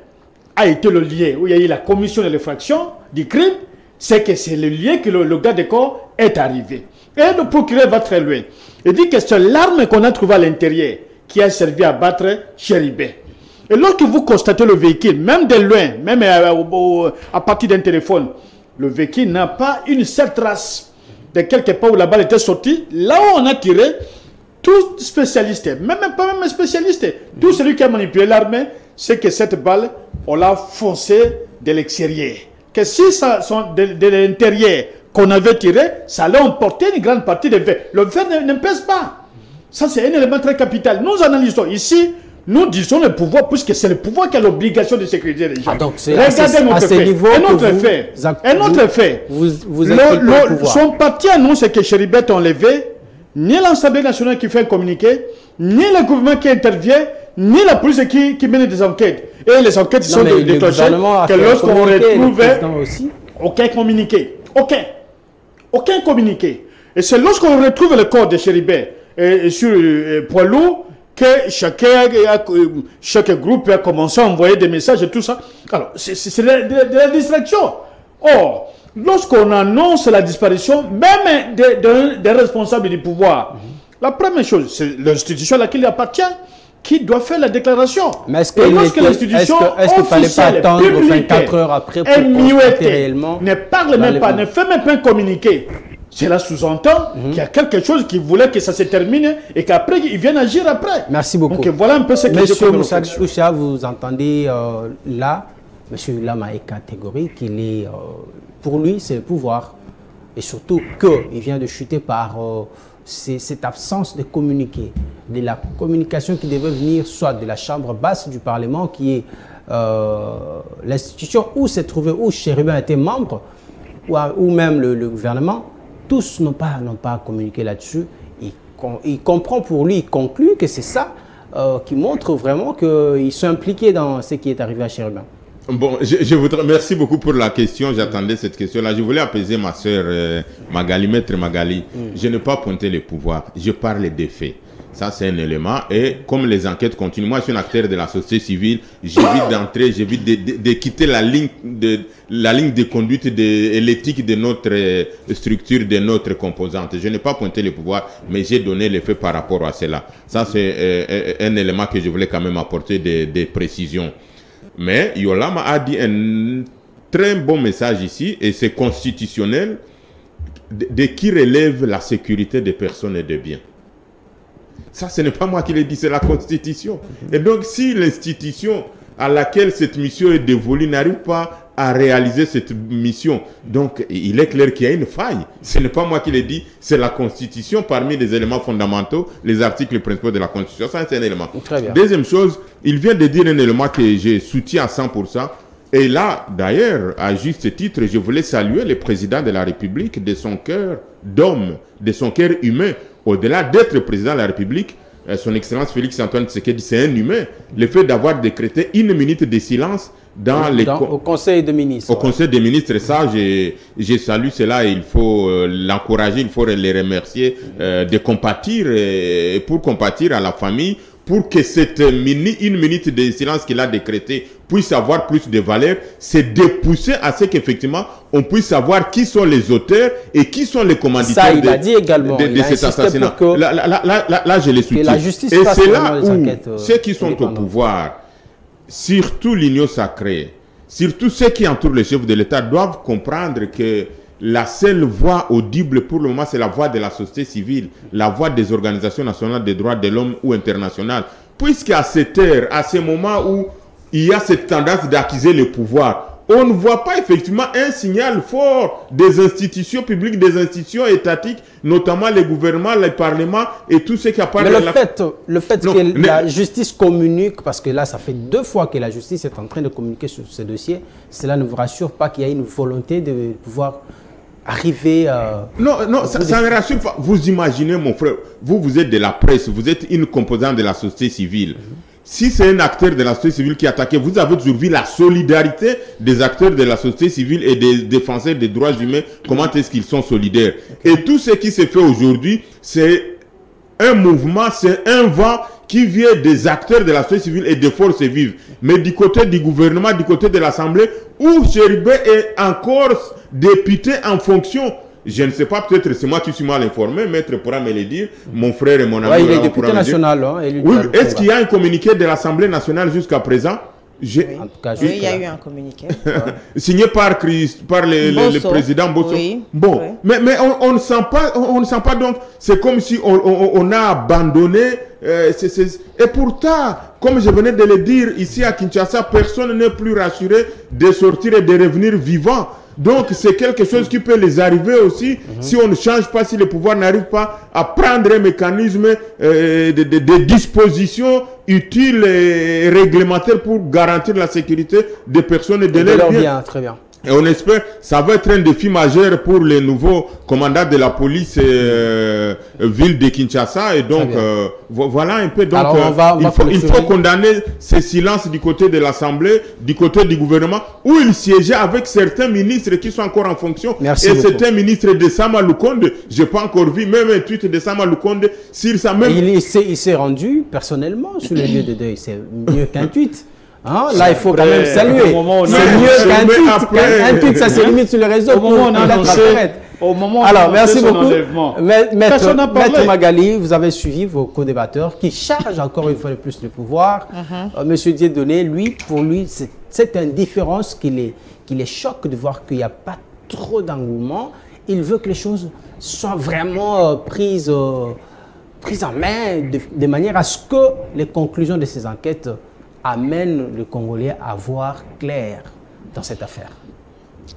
a été le lieu où il y a eu la commission de l'infraction du crime, c'est que c'est le lieu que le garde des corps est arrivé. Et le procureur va très loin. Il dit que c'est l'arme qu'on a trouvée à l'intérieur qui a servi à battre Chéribé. Et lorsque vous constatez le véhicule, même de loin, même à partir d'un téléphone, le véhicule n'a pas une seule trace de quelque part où la balle était sortie, là où on a tiré, tout spécialiste, pas même spécialiste, tout celui qui a manipulé l'armée, c'est que cette balle, on l'a foncée de l'extérieur. Que si ça sont de l'intérieur qu'on avait tiré, ça allait emporter une grande partie des verres. Le verre ne pèse pas. Ça, c'est un élément très capital. Nous analysons ici, nous disons le pouvoir, puisque c'est le pouvoir qui a l'obligation de sécuriser les gens. Ah, donc regardez notre fait. Un autre fait. Son parti annonce que Chéribert a enlevé, ni l'Assemblée nationale qui fait un communiqué, ni le gouvernement qui intervient, ni la police qui mène des enquêtes. Et les enquêtes sont déclenchées que lorsqu'on retrouve aucun communiqué. Aucun communiqué. Et c'est lorsqu'on retrouve le corps de Chéribert sur poids lourd que chaque groupe a commencé à envoyer des messages et tout ça. Alors, c'est de la distraction. Or, lorsqu'on annonce la disparition, même des responsables du pouvoir, la première chose, c'est l'institution à laquelle il appartient qui doit faire la déclaration. Mais est-ce qu'il ne fallait pas attendre 24 heures après pour constater réellement? Ne parle même pas, ne fait même pas un communiqué. Cela sous-entend qu'il y a quelque chose qui voulait que ça se termine et qu'après, ils viennent agir après. Merci beaucoup. Donc voilà un peu ce que Monsieur Moussa Doucha, vous entendez là, Monsieur Lama est catégorique, pour lui, c'est le pouvoir. Et surtout qu'il vient de chuter par cette absence de communiquer, de la communication qui devait venir soit de la chambre basse du Parlement, qui est l'institution où s'est trouvé, où Chéribert a été membre, ou même le gouvernement. Tous n'ont pas communiqué là-dessus. Il comprend pour lui, il conclut que c'est ça qui montre vraiment qu'ils sont impliqués dans ce qui est arrivé à Chéribert. Bon, merci beaucoup pour la question. J'attendais cette question-là. Je voulais apaiser ma soeur Magali, maître Magali. Je n'ai pas pointé les pouvoirs. Je parle des faits. Ça, c'est un élément. Et comme les enquêtes continuent, moi, je suis un acteur de la société civile. J'évite d'entrer, j'évite de quitter la ligne de conduite et l'éthique de notre structure, de notre composante. Je n'ai pas pointé les pouvoirs, mais j'ai donné les faits par rapport à cela. Ça, c'est un élément que je voulais quand même apporter des précisions. Mais Yolama a dit un très bon message ici, et c'est constitutionnel, de qui relève la sécurité des personnes et des biens. Ça, ce n'est pas moi qui l'ai dit, c'est la Constitution. Et donc, si l'institution à laquelle cette mission est dévolue n'arrive pas à réaliser cette mission, donc il est clair qu'il y a une faille. Ce n'est pas moi qui l'ai dit, c'est la Constitution parmi les éléments fondamentaux, les articles principaux de la Constitution. Ça, c'est un élément. Très bien. Deuxième chose, il vient de dire un élément que je soutiens à 100%. Et là, d'ailleurs, à juste titre, je voulais saluer le président de la République de son cœur d'homme, de son cœur humain. Au-delà d'être président de la République, son Excellence Félix Antoine Tshisekedi, c'est un humain. Le fait d'avoir décrété 1 minute de silence au Conseil des ministres. Au Conseil des ministres, ça, je salue cela et il faut l'encourager, il faut les remercier de compatir, pour compatir à la famille, pour que cette 1 minute de silence qu'il a décrété puisse avoir plus de valeur, c'est de pousser à ce qu'effectivement on puisse savoir qui sont les auteurs et qui sont les commanditaires de cet assassinat. Là, je les soutiens. Et c'est là où ceux qui sont au pouvoir, surtout l'union sacrée, surtout ceux qui entourent le chef de l'État, doivent comprendre que la seule voix audible pour le moment, c'est la voix de la société civile, la voix des organisations nationales des droits de l'homme ou internationales. Puisqu'à cette heure, à ce moment où il y a cette tendance d'accuser le pouvoir, on ne voit pas effectivement un signal fort des institutions publiques, des institutions étatiques, notamment les gouvernements, les parlements et tout ce qui apparaît. Mais le fait que la justice communique, parce que là, ça fait 2 fois que la justice est en train de communiquer sur ce dossier, cela ne vous rassure pas qu'il y a une volonté de pouvoir arriver à... Non, ça ne rassure pas. Vous imaginez, mon frère, vous êtes de la presse, vous êtes une composante de la société civile. Si c'est un acteur de la société civile qui est attaqué, vous avez toujours vu la solidarité des acteurs de la société civile et des défenseurs des droits humains, comment est-ce qu'ils sont solidaires. Et tout ce qui se fait aujourd'hui, c'est un mouvement, c'est un vent qui vient des acteurs de la société civile et des forces vives. Mais du côté du gouvernement, du côté de l'Assemblée, où Chéribert est encore député en fonction. Je ne sais pas, peut-être c'est moi qui suis mal informé, maître pourra me le dire, mon frère et mon ami. Ouais, il est député national. Oui, est-ce qu'il y a un communiqué de l'Assemblée nationale jusqu'à présent? En tout cas, oui, il y a eu un communiqué. Signé par le président Bosso. Oui. Bon, Oui. mais on ne sent pas donc, c'est comme si on a abandonné. Et pourtant, comme je venais de le dire, ici à Kinshasa, personne n'est plus rassuré de sortir et de revenir vivant. Donc c'est quelque chose qui peut les arriver aussi si on ne change pas, si le pouvoir n'arrive pas à prendre un mécanisme de dispositions utiles et réglementaires pour garantir la sécurité des personnes et de leurs biens. Très bien. Et on espère que ça va être un défi majeur pour les nouveaux commandants de la police ville de Kinshasa. Et donc, voilà un peu. Donc, alors, il faut condamner ces silences du côté de l'Assemblée, du côté du gouvernement, où il siégeait avec certains ministres qui sont encore en fonction. Merci et beaucoup. certains ministres de Sama Lukonde, je n'ai pas encore vu même un tweet de Sama Lukonde sur ça même. Il s'est rendu personnellement sur les lieux de deuil. C'est mieux qu'un tweet. Hein? Là, il faut quand même saluer. C'est mieux qu'un tweet. Un tweet, ça se limite sur les réseaux. Au moment où alors, merci beaucoup. Maître Magali, vous avez suivi vos co-débatteurs qui chargent encore une fois de plus le pouvoir. Monsieur Dieudonné, pour lui, c'est une différence qui les choque de voir qu'il n'y a pas trop d'engouement. Il veut que les choses soient vraiment prises en main de manière à ce que les conclusions de ces enquêtes amène le Congolais à voir clair dans cette affaire.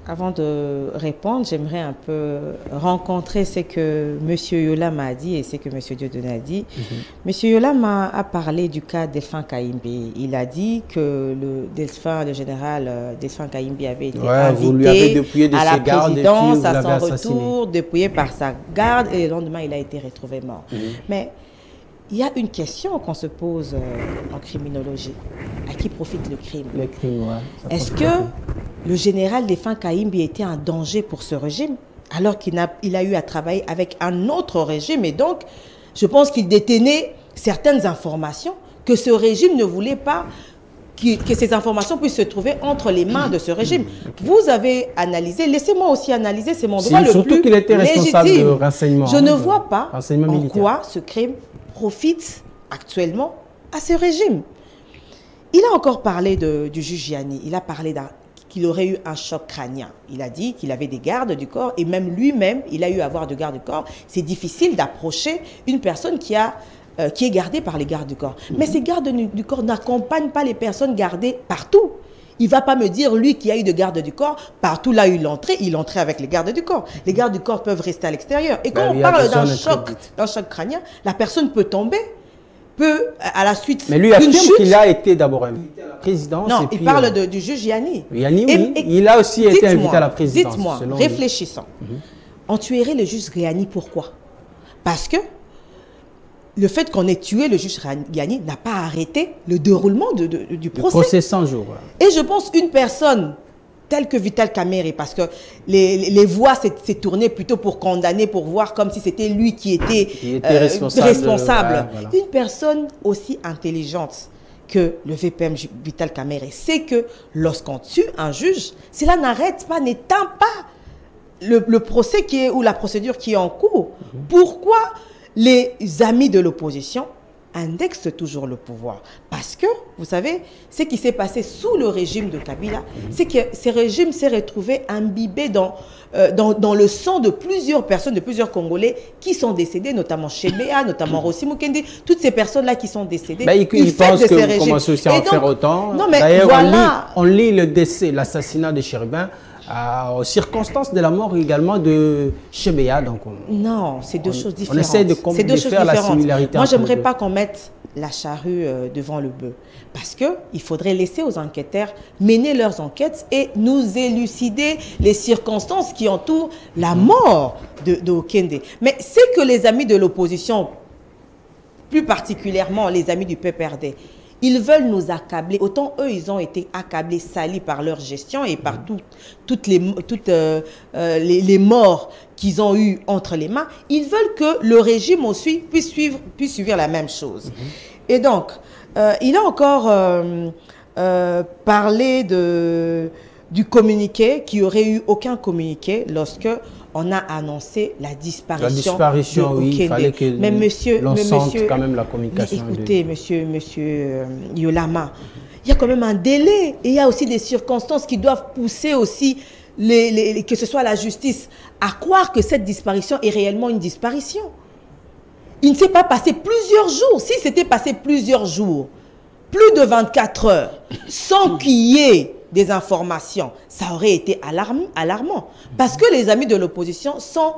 Avant de répondre, j'aimerais un peu rencontrer ce que M. Yolama a dit et ce que M. Dieudonné a dit. M. Yolama a parlé du cas Delphin Kayimbe. Il a dit que le général Delphin Kayimbe avait été invité à la présidence, à son retour, dépouillé par sa garde et le lendemain, il a été retrouvé mort. Mais il y a une question qu'on se pose en criminologie. À qui profite le crime? Le crime, ouais. Est-ce que le général Delphin Kayimbe était un danger pour ce régime alors qu'il a eu à travailler avec un autre régime? Et donc, je pense qu'il détenait certaines informations que ce régime ne voulait pas que ces informations puissent se trouver entre les mains de ce régime. Vous avez analysé, laissez-moi aussi analyser, c'est mon droit le plus surtout qu'il était responsable de renseignement. Je ne vois pas en quoi ce crime profite actuellement à ce régime. Il a encore parlé du juge Gianni. Il a parlé qu'il aurait eu un choc crânien. Il a dit qu'il avait des gardes du corps et même lui-même, il a eu à avoir de gardes du corps. C'est difficile d'approcher une personne qui est gardée par les gardes du corps. Mais ces gardes du corps n'accompagnent pas les personnes gardées partout. Il ne va pas me dire, lui, qui a eu de garde du corps, partout là où il entrait avec les gardes du corps. Les gardes du corps peuvent rester à l'extérieur. Et quand on parle d'un choc crânien, la personne peut tomber, à la suite mais lui affirme qu'il a été d'abord invité à la présidence. Non, il parle du juge Gianni. Gianni, oui. Il a aussi été invité à la présidence. Dites-moi, réfléchissons. On tuerait le juge Gianni, pourquoi? Parce que le fait qu'on ait tué le juge Gianni n'a pas arrêté le déroulement du procès. Le procès 100 jours. Ouais. Et je pense une personne telle que Vital Kamerhe, parce que les voix s'est tournées plutôt pour condamner, pour voir comme si c'était lui qui était responsable. Voilà. Une personne aussi intelligente que le VPM Vital Kamerhe sait que lorsqu'on tue un juge, cela n'arrête pas, n'éteint pas le procès ou la procédure qui est en cours. Pourquoi les amis de l'opposition indexent toujours le pouvoir? Parce que, vous savez, ce qui s'est passé sous le régime de Kabila, c'est que ce régime s'est retrouvé imbibé dans le sang de plusieurs personnes, de plusieurs Congolais qui sont décédés, notamment Chebea, notamment Rossi Mukendi, toutes ces personnes-là qui sont décédées. Ils pensent que vous commencez aussi à en faire autant. D'ailleurs, voilà, on lit le décès, l'assassinat de Chérubin, aux circonstances de la mort également de Chebea. Non, c'est deux choses différentes. On essaie de faire la similarité. Moi, j'aimerais pas qu'on mette la charrue devant le bœuf. Parce qu'il faudrait laisser aux enquêteurs mener leurs enquêtes et nous élucider les circonstances qui entourent la mort de Okende. Mais c'est que les amis de l'opposition, plus particulièrement les amis du PPRD, ils veulent nous accabler. Autant eux, ils ont été accablés, salis par leur gestion et par toutes les morts qu'ils ont eues entre les mains. Ils veulent que le régime aussi puisse suivre la même chose. Et donc, il a encore parlé du communiqué, qu'il n'y aurait eu aucun communiqué lorsque on a annoncé la disparition de oui, il fallait que mais monsieur quand même la communication. Mais écoutez, monsieur Yolama, il y a quand même un délai. Et il y a aussi des circonstances qui doivent pousser aussi, que ce soit la justice, à croire que cette disparition est réellement une disparition. Il ne s'est pas passé plusieurs jours. Si c'était passé plusieurs jours, plus de 24 heures, sans qu'il y ait des informations, ça aurait été alarmant. Parce que les amis de l'opposition sont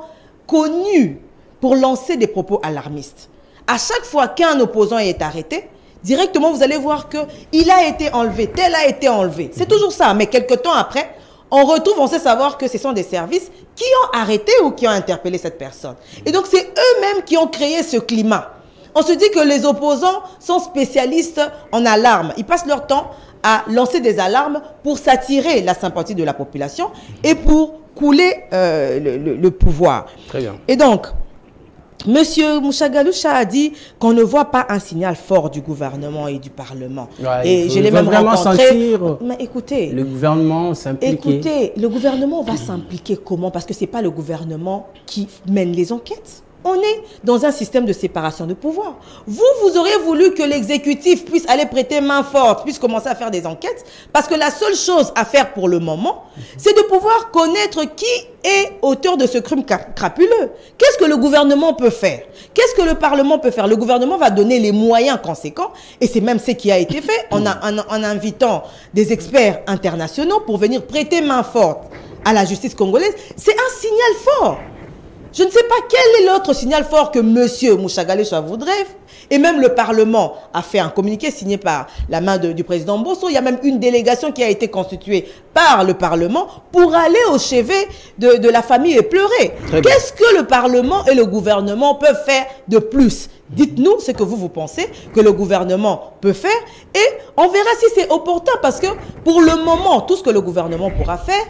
connus pour lancer des propos alarmistes. À chaque fois qu'un opposant est arrêté, directement vous allez voir qu'il a été enlevé, tel a été enlevé. C'est toujours ça. Mais quelques temps après, on sait savoir que ce sont des services qui ont arrêté ou qui ont interpellé cette personne. Et donc, c'est eux-mêmes qui ont créé ce climat. On se dit que les opposants sont spécialistes en alarme. Ils passent leur temps à lancer des alarmes pour s'attirer la sympathie de la population et pour couler le pouvoir. Très bien. Et donc, Monsieur Mouchagaloucha a dit qu'on ne voit pas un signal fort du gouvernement et du Parlement. Ouais, et je l'ai même rencontré. Mais écoutez, le gouvernement s'implique. Écoutez, le gouvernement va s'impliquer comment? Parce que ce n'est pas le gouvernement qui mène les enquêtes. On est dans un système de séparation de pouvoir. Vous auriez voulu que l'exécutif puisse aller prêter main forte, puisse commencer à faire des enquêtes, parce que la seule chose à faire pour le moment, c'est de pouvoir connaître qui est auteur de ce crime crapuleux. Qu'est-ce que le gouvernement peut faire? Qu'est-ce que le Parlement peut faire? Le gouvernement va donner les moyens conséquents, et c'est même ce qui a été fait en invitant des experts internationaux pour venir prêter main forte à la justice congolaise. C'est un signal fort. Je ne sais pas quel est l'autre signal fort que M. Mouchagaloucha voudrait. Et même le Parlement a fait un communiqué signé par la main du président Mbosso. Il y a même une délégation qui a été constituée par le Parlement pour aller au chevet de la famille et pleurer. Qu'est-ce que le Parlement et le gouvernement peuvent faire de plus? Dites-nous ce que vous pensez que le gouvernement peut faire et on verra si c'est opportun parce que pour le moment, tout ce que le gouvernement pourra faire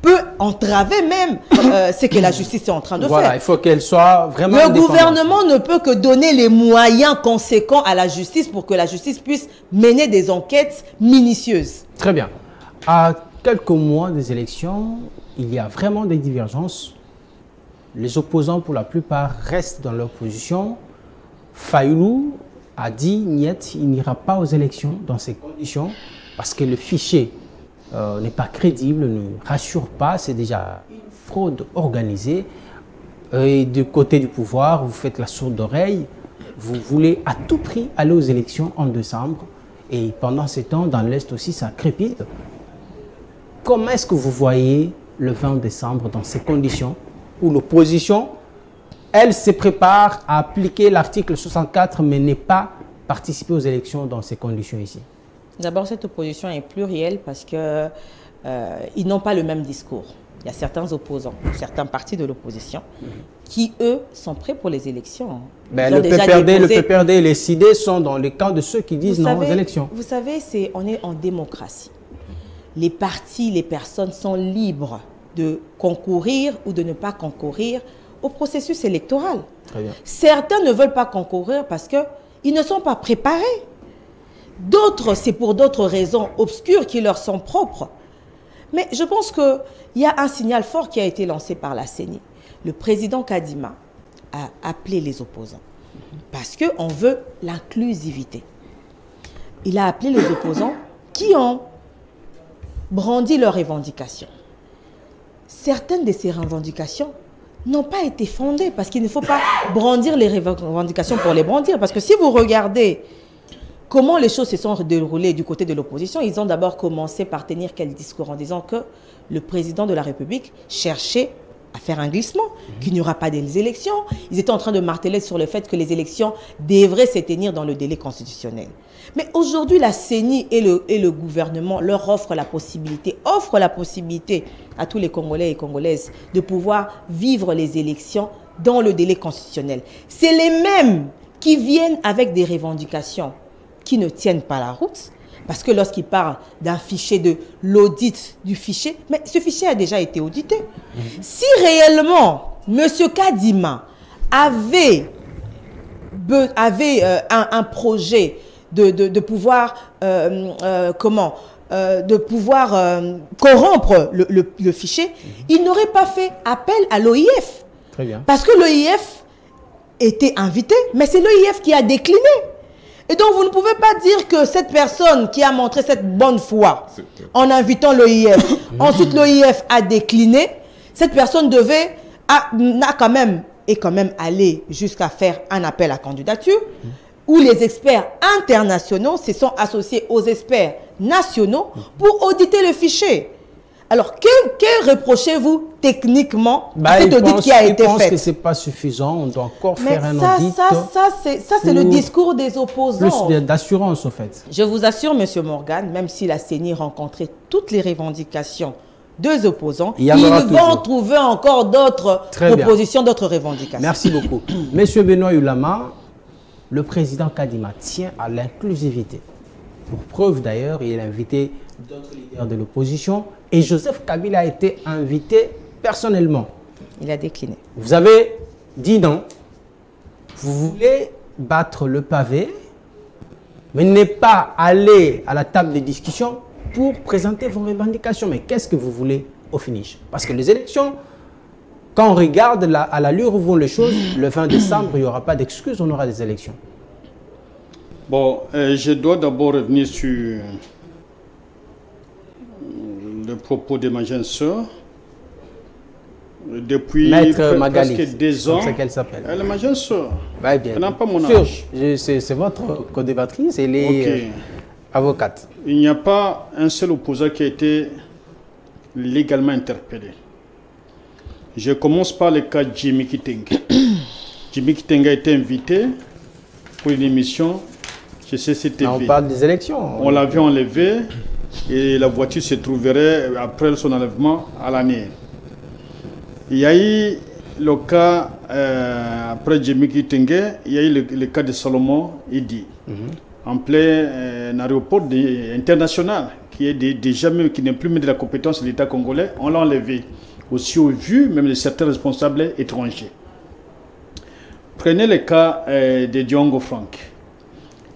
peut entraver même ce que la justice est en train de faire. Voilà, il faut qu'elle soit vraiment Le gouvernement ne peut que donner les moyens conséquents à la justice pour que la justice puisse mener des enquêtes minutieuses. Très bien. À quelques mois des élections, il y a vraiment des divergences. Les opposants, pour la plupart, restent dans leur position. Fayoulou a dit niet, il n'ira pas aux élections dans ces conditions parce que le fichier n'est pas crédible, ne rassure pas, c'est déjà une fraude organisée. Et du côté du pouvoir, vous faites la sourde oreille, vous voulez à tout prix aller aux élections en décembre et pendant ce temps, dans l'Est aussi, ça crépite. Comment est-ce que vous voyez le 20 décembre dans ces conditions où l'opposition, elle se prépare à appliquer l'article 64 mais n'est pas participé aux élections dans ces conditions ici? D'abord, cette opposition est plurielle parce qu'ils n'ont pas le même discours. Il y a certains opposants, certains partis de l'opposition qui, eux, sont prêts pour les élections. Ben, le PPRD et les CID sont dans le camp de ceux qui disent non aux élections. Vous savez, on est en démocratie. Les partis, les personnes sont libres de concourir ou de ne pas concourir au processus électoral. Très bien. Certains ne veulent pas concourir parce qu'ils ne sont pas préparés. D'autres, c'est pour d'autres raisons obscures qui leur sont propres. Mais je pense qu'il y a un signal fort qui a été lancé par la CENI. Le président Kadima a appelé les opposants parce qu'on veut l'inclusivité. Il a appelé les opposants qui ont brandi leurs revendications. Certaines de ces revendications n'ont pas été fondées parce qu'il ne faut pas brandir les revendications pour les brandir. Parce que si vous regardez comment les choses se sont déroulées du côté de l'opposition, ils ont d'abord commencé par tenir quel discours en disant que le président de la République cherchait à faire un glissement, qu'il n'y aura pas des élections. Ils étaient en train de marteler sur le fait que les élections devraient se tenir dans le délai constitutionnel. Mais aujourd'hui, la CENI et le gouvernement leur offrent la possibilité à tous les Congolais et Congolaises de pouvoir vivre les élections dans le délai constitutionnel. C'est les mêmes qui viennent avec des revendications qui ne tiennent pas la route, parce que lorsqu'ils parlent d'un fichier, de l'audit du fichier, mais ce fichier a déjà été audité. Si réellement M. Kadima avait un projet de pouvoir corrompre le fichier, il n'aurait pas fait appel à l'OIF. Très bien. Parce que l'OIF était invité, mais c'est l'OIF qui a décliné. Et donc, vous ne pouvez pas dire que cette personne qui a montré cette bonne foi en invitant l'OIF, ensuite l'OIF a décliné, cette personne n'a quand même allé jusqu'à faire un appel à candidature, où les experts internationaux se sont associés aux experts nationaux pour auditer le fichier. Alors, que reprochez-vous techniquement à cet audit qui a été fait? Je pense que ce n'est pas suffisant. On doit encore faire un audit. Ça, c'est le discours des opposants. Plus d'assurance, au fait. Je vous assure, M. Morgan, même si la CENI rencontrait toutes les revendications des opposants, ils vont trouver encore d'autres propositions, d'autres revendications. Merci beaucoup. Monsieur Benoît Ulama, le président Kadima tient à l'inclusivité. Pour preuve d'ailleurs, il a invité d'autres leaders de l'opposition et Joseph Kabila a été invité personnellement. Il a décliné. Vous avez dit non. Vous voulez battre le pavé, mais ne pas aller à la table de discussion pour présenter vos revendications. Mais qu'est-ce que vous voulez au finish? Parce que les élections, quand on regarde à l'allure où vont les choses, le 20 décembre, il n'y aura pas d'excuses, on aura des élections. Bon, je dois d'abord revenir sur le propos de ma jeune sœur. Depuis presque 2 ans. C'est qu'elle s'appelle. Elle est ma jeune sœur. Ouais, bien. Elle n'a pas mon âge. C'est votre co-débattrice, elle est avocate. Il n'y a pas un seul opposant qui a été légalement interpellé. Je commence par le cas de Jimmy Kitenge. Jimmy Kitenge a été invité pour une émission chez CCTV. On parle des élections. On l'avait enlevé et la voiture se trouverait après son enlèvement à l'année. Il y a eu le cas, après Jimmy Kitenge, il y a eu le cas de Salomon Idi, en plein aéroport international, qui est déjà même, qui n'est plus de la compétence de l'État congolais. On l'a enlevé, aussi au vu même de certains responsables étrangers. Prenez le cas de Diongo Frank.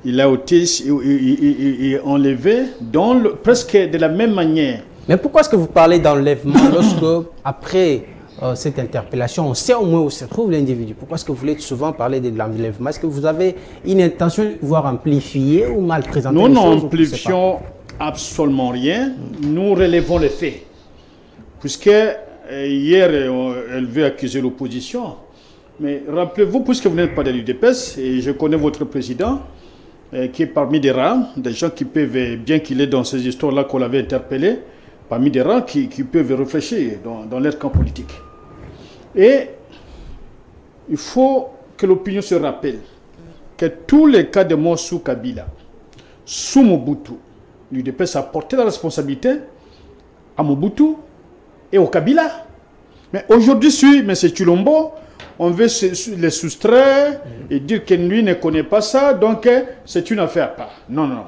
Il a été enlevé presque de la même manière. Mais pourquoi est-ce que vous parlez d'enlèvement lorsque, après cette interpellation, on sait au moins où se trouve l'individu? Pourquoi est-ce que vous voulez souvent parler de l'enlèvement? Est-ce que vous avez une intention de pouvoir amplifier ou mal présenter les choses? Nous n'amplifions absolument rien. Nous relevons les faits. Puisque hier, elle veut accuser l'opposition. Mais rappelez-vous, puisque vous n'êtes pas de l'UDPS, et je connais votre président, qui est parmi des rares, des gens qui peuvent, bien qu'il est dans ces histoires-là qu'on l'avait interpellé, parmi des rares qui peuvent réfléchir dans leur camp politique. Et il faut que l'opinion se rappelle que tous les cas de mort sous Kabila, sous Mobutu, l'UDPS a porté la responsabilité à Mobutu et au Kabila. Mais aujourd'hui, sur M. Chilombo, on veut les soustraire et dire que lui ne connaît pas ça, donc c'est une affaire pas. Non, non.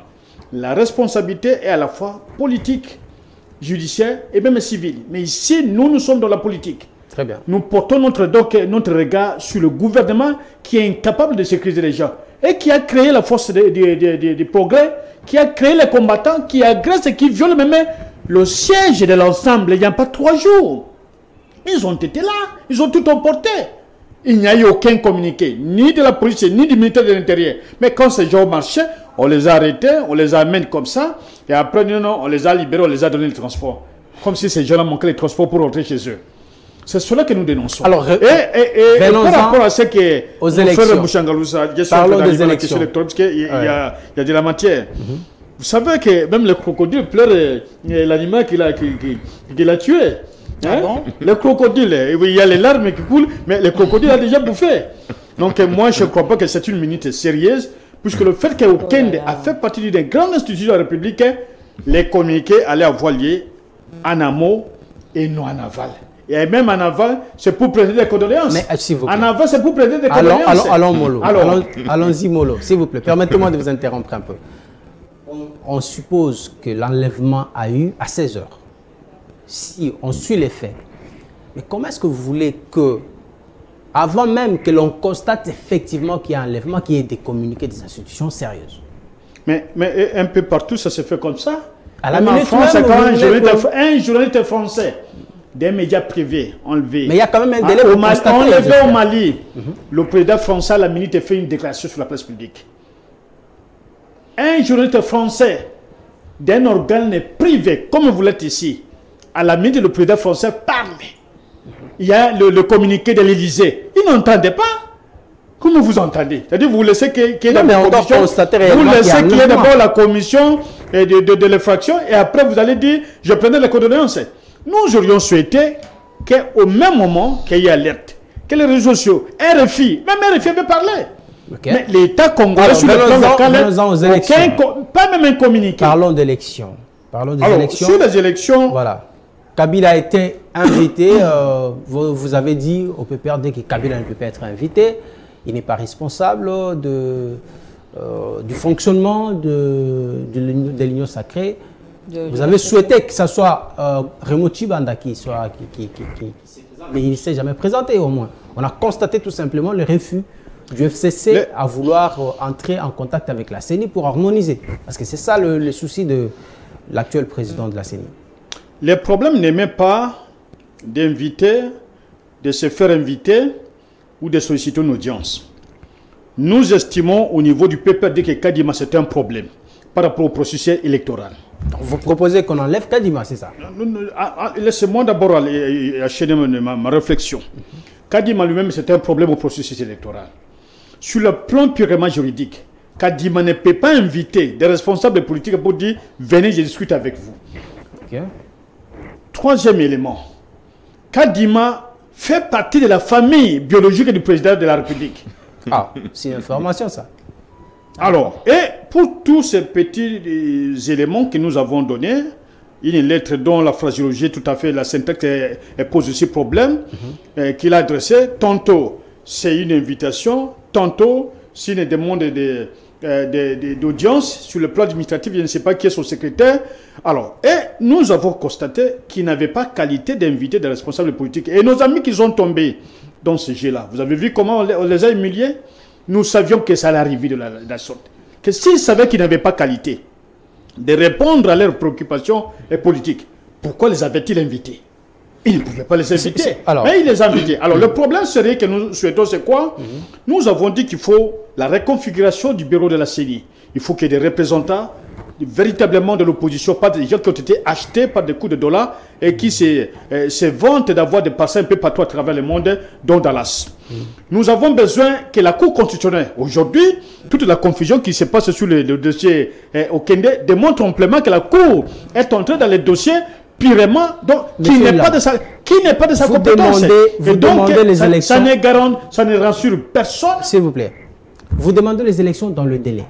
La responsabilité est à la fois politique, judiciaire et même civile. Mais ici, nous sommes dans la politique. Très bien. Nous portons notre regard sur le gouvernement qui est incapable de sécuriser les gens et qui a créé la force de progrès, qui a créé les combattants, qui agressent et qui violent même le siège de l'ensemble il n'y a pas 3 jours. Ils ont été là, ils ont tout emporté. Il n'y a eu aucun communiqué, ni de la police, ni du ministère de l'Intérieur. Mais quand ces gens marchaient, on les a arrêtés, on les amène comme ça, et après, non, on les a libérés, on les a donné le transport. Comme si ces gens-là manquaient le transport pour rentrer chez eux. C'est cela que nous dénonçons. Alors, et par rapport à ce que aux élections. Parlons des élections. Parce qu'il y a de la matière. Vous savez que même le crocodile pleure l'animal qu'il a tué. Hein? Ah bon? Le crocodile, il y a les larmes qui coulent, mais le crocodile a déjà bouffé. Donc moi, je ne crois pas que c'est une minute sérieuse, puisque le fait qu'Okende a fait partie d'une grande institution républicaine, les communiqués allaient avoir lieu en amont et non en aval. Et même en aval, c'est pour présenter des condoléances. Mais s'il vous plaît. En aval, c'est pour présenter des condoléances. Allons, Molo. Allons-y, Molo. S'il vous plaît, permettez-moi de vous interrompre un peu. On suppose que l'enlèvement a eu à 16 heures. Si on suit les faits. Mais comment est-ce que vous voulez que, avant même que l'on constate effectivement qu'il y a un enlèvement, qu'il y ait des communiqués des institutions sérieuses? Mais un peu partout, ça se fait comme ça. À la minute en France, c'est quand un journaliste français des médias privés enlevé. Mais il y a quand même un délai pour constater. Enlevé au Mali, le président français à la minute a fait une déclaration sur la place publique. un journaliste français d'un organe privé, comme vous l'êtes ici, à la minute, le président français parle. Il y a le communiqué de l'Élysée. Il n'entendait pas. Comment vous entendez? C'est-à-dire vous laissez qu'il y ait d'abord la commission de l'infraction et après vous allez dire je prenais les condoléances. Nous aurions souhaité qu'au même moment qu'il y ait alerte, que les réseaux sociaux, RFI, même RFI avait parlé. Okay. Mais l'État congolais sur le plan local, pas même un communiqué. Parlons d'élections. Sur les élections, voilà. Kabila a été invité. Vous avez dit au PPRD que Kabila ne peut pas être invité. Il n'est pas responsable du fonctionnement de l'Union sacrée. Vous avez souhaité que ce soit Raymond Tchibanda qui s'est présent, mais il ne s'est jamais présenté au moins. On a constaté tout simplement le refus du FCC à vouloir entrer en contact avec la CENI pour harmoniser. Parce que c'est ça le souci de l'actuel président de la CENI. Le problème n'est même pas d'inviter, de se faire inviter ou de solliciter une audience. Nous estimons au niveau du PPRD que Kadima c'est un problème par rapport au processus électoral. Donc vous proposez qu'on enlève Kadima, c'est ça? Laissez-moi d'abord achiner ma réflexion. Kadima lui-même c'est un problème au processus électoral. Sur le plan purement juridique, Kadima ne peut pas inviter des responsables politiques pour dire venez, je discute avec vous. Okay. Troisième élément, Kadima fait partie de la famille biologique du président de la République. Ah, c'est une information ça. Alors, et pour tous ces petits éléments que nous avons donnés, une lettre dont la phraséologie, tout à fait, la syntaxe pose aussi problème, qu'il a adressée, tantôt c'est une invitation, tantôt c'est une demande d'audience sur le plan administratif, je ne sais pas qui est son secrétaire. Alors, et nous avons constaté qu'il n'avait pas qualité d'inviter des responsables politiques. Et nos amis qui sont tombés dans ce jeu-là, vous avez vu comment on les a humiliés? Nous savions que ça allait arriver de la sorte. Que s'ils savaient qu'ils n'avaient pas qualité de répondre à leurs préoccupations politiques, pourquoi les avaient-ils invités? Ils ne pouvaient pas les inviter. Mais ils les ont invités. Alors, le problème serait que nous souhaitons, c'est quoi? Nous avons dit qu'il faut la reconfiguration du bureau de la CENI. Il faut qu'il y ait des représentants véritablement de l'opposition, pas des gens qui ont été achetés par des coups de dollars et qui se vantent d'avoir des passés un peu partout à travers le monde, dont Dallas. Nous avons besoin que la Cour constitutionnelle, aujourd'hui, toute la confusion qui se passe sur le dossier au Kende, démontre amplement que la Cour est entrée dans les dossiers purement, donc, qui n'est pas de sa compétence. Vous demandez les élections. Ça ne rassure personne. S'il vous plaît, vous demandez les élections dans le délai.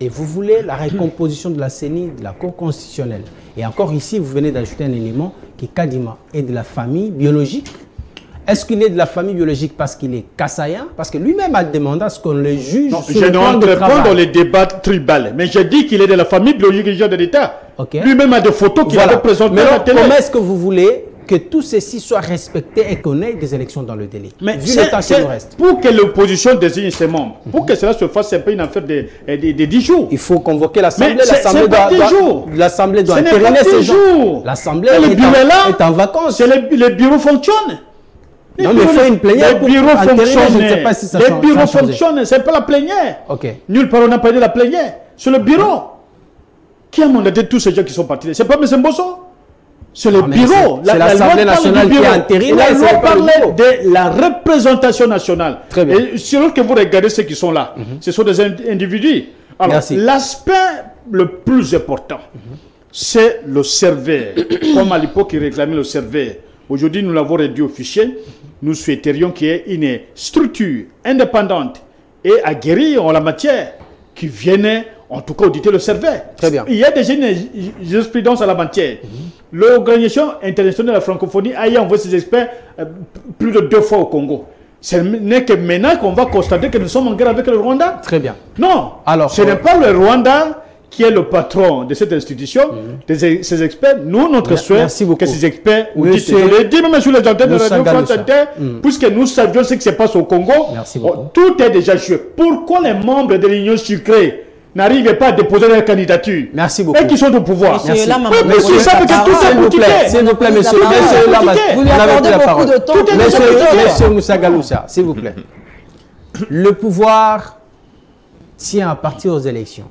Et vous voulez la recomposition de la CENI, de la Cour constitutionnelle. Et encore ici, vous venez d'ajouter un élément qui Kadima est de la famille biologique. Est-ce qu'il est de la famille biologique parce qu'il est kassaïen? Parce que lui-même a demandé à ce qu'on le juge. Non, je n'entre pas dans les débats tribaux, mais j'ai dit qu'il est de la famille biologique de l'État. Okay. Lui-même a des photos qu'il a présentées à la télé. Comment est-ce que vous voulez que tout ceci soit respecté et qu'on ait des élections dans le délai? Mais vu le temps qui nous reste. Pour que l'opposition désigne ses membres, pour que cela se fasse, c'est pas une affaire de 10 jours. Il faut convoquer l'Assemblée. L'Assemblée doit intériner ces jours. L'Assemblée est en vacances. Les bureaux fonctionnent. Non, mais il faut une plénière. Les bureaux fonctionnent. Je ne sais pas si ça les bureaux fonctionnent, c'est pas la plénière. Okay. Nulle part on n'a pas dit la plénière. C'est le bureau. Qui a mandaté tous ces gens qui sont partis? C'est pas M. Mbosso. C'est le bureau. C'est l'Assemblée nationale qui a entériné. La loi parlait de la représentation nationale. Très bien. Et lorsque vous regardez ceux qui sont là, ce sont des individus. Alors, l'aspect le plus important, c'est le serveur. Comme à l'époque, il réclamait le serveur. Aujourd'hui, nous l'avons réduit au fichier. Nous souhaiterions qu'il y ait une structure indépendante et aguerrie en la matière qui vienne, en tout cas, auditer le serveur. Très bien. Il y a déjà une jurisprudence à la matière. L'Organisation internationale de la francophonie a envoyé ses experts plus de 2 fois au Congo. Ce n'est que maintenant qu'on va constater que nous sommes en guerre avec le Rwanda. Très bien. Non, alors, ce n'est pas le Rwanda qui est le patron de cette institution, ces experts. Nous, notre souhait, que ces experts auditent. Je l'ai dit même sur les antennes de Radio France Inter, puisque nous savions ce qui se passe au Congo. Tout est déjà joué. Pourquoi les membres de l'Union sucrée n'arrivent pas à déposer leur candidature? Merci beaucoup. Et qui sont au pouvoir. Monsieur Lama, monsieur, ça veut dire tout est boutique. S'il vous plaît, monsieur Lama, vous lui accordez beaucoup de temps. Monsieur Moussa Galoussa, s'il vous plaît. Le pouvoir tient à partir aux élections.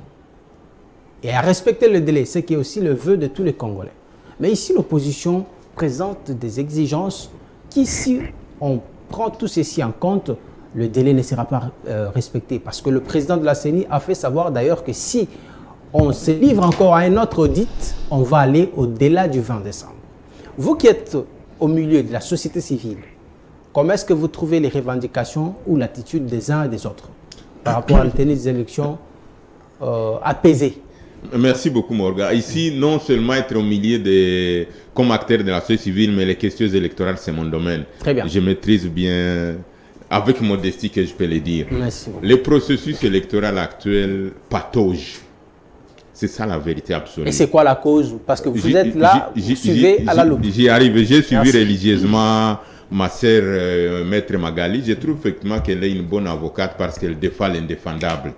et à respecter le délai, ce qui est aussi le vœu de tous les Congolais. Mais ici, l'opposition présente des exigences qui, si on prend tout ceci en compte, le délai ne sera pas respecté. Parce que le président de la CENI a fait savoir d'ailleurs que si on se livre encore à un autre audit, on va aller au-delà du 20 décembre. Vous qui êtes au milieu de la société civile, comment est-ce que vous trouvez les revendications ou l'attitude des uns et des autres par rapport à la tenue des élections apaisées? Merci beaucoup, Morgan. Ici, non seulement être au milieu comme acteur de la société civile, mais les questions électorales, c'est mon domaine. Très bien. Je maîtrise bien, avec modestie que je peux le dire. Merci beaucoup. Les processus électoraux actuels pataugent. C'est ça la vérité absolue. Et c'est quoi la cause? Parce que vous êtes là, vous suivez à la loupe. J'y arrive. J'ai suivi Merci. religieusement ma sœur, Maître Magali. Je trouve effectivement qu'elle est une bonne avocate parce qu'elle défend l'indéfendable.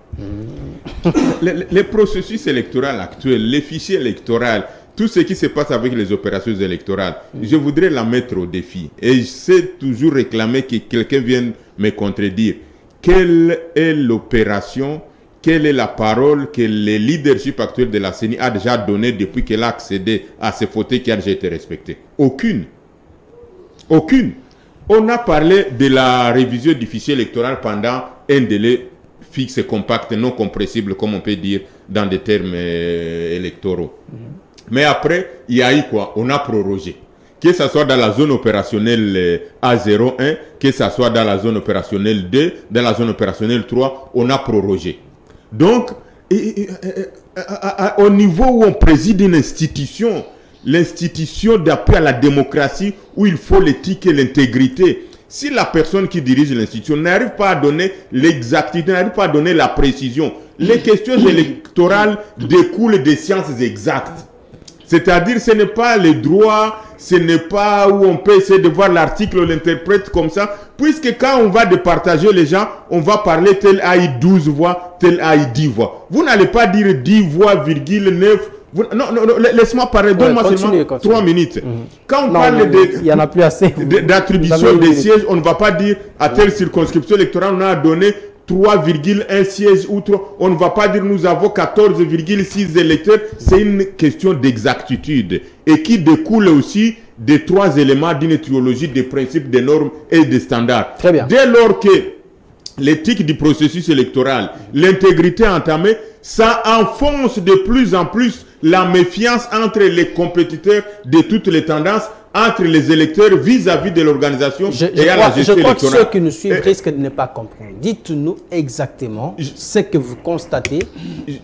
Les processus électoraux actuels, les fichiers électoraux, tout ce qui se passe avec les opérations électorales, je voudrais la mettre au défi. Et je sais toujours réclamer que quelqu'un vienne me contredire. Quelle est l'opération, quelle est la parole que le leadership actuel de la CENI a déjà donnée depuis qu'elle a accédé à ces fauteuils qui a déjà été respectée? Aucune. Aucune. On a parlé de la révision du fichier électoral pendant un délai fixe et compact, non compressible, comme on peut dire dans des termes électoraux. Mais après, il y a eu quoi? On a prorogé. Que ce soit dans la zone opérationnelle A01, que ce soit dans la zone opérationnelle 2, dans la zone opérationnelle 3, on a prorogé. Donc, au niveau où on préside une institution, l'institution d'appui à la démocratie, où il faut l'éthique et l'intégrité, si la personne qui dirige l'institution n'arrive pas à donner l'exactitude, n'arrive pas à donner la précision, les questions électorales découlent des sciences exactes. C'est-à-dire, ce n'est pas les droits, ce n'est pas où on peut essayer de voir l'article, on l'interprète comme ça, puisque quand on va départager les gens, on va parler tel a eu 12 voix, tel a eu 10 voix. Vous n'allez pas dire 10 voix, virgule 9. Non, laisse-moi parler, donne-moi seulement 3 minutes. Quand on parle il y en a plus assez. D'attribution des sièges, on ne va pas dire à telle circonscription électorale, on a donné 3,1 sièges ou 3. On ne va pas dire nous avons 14,6 électeurs. C'est une question d'exactitude et qui découle aussi des 3 éléments d'une théologie des principes, des normes et des standards. Très bien. Dès lors que l'éthique du processus électoral, l'intégrité entamée, ça enfonce de plus en plus la méfiance entre les compétiteurs de toutes les tendances, entre les électeurs vis-à-vis de l'organisation et à la gestion électorale. Je crois que ceux qui nous suivent risquent de ne pas comprendre. Dites-nous exactement ce que vous constatez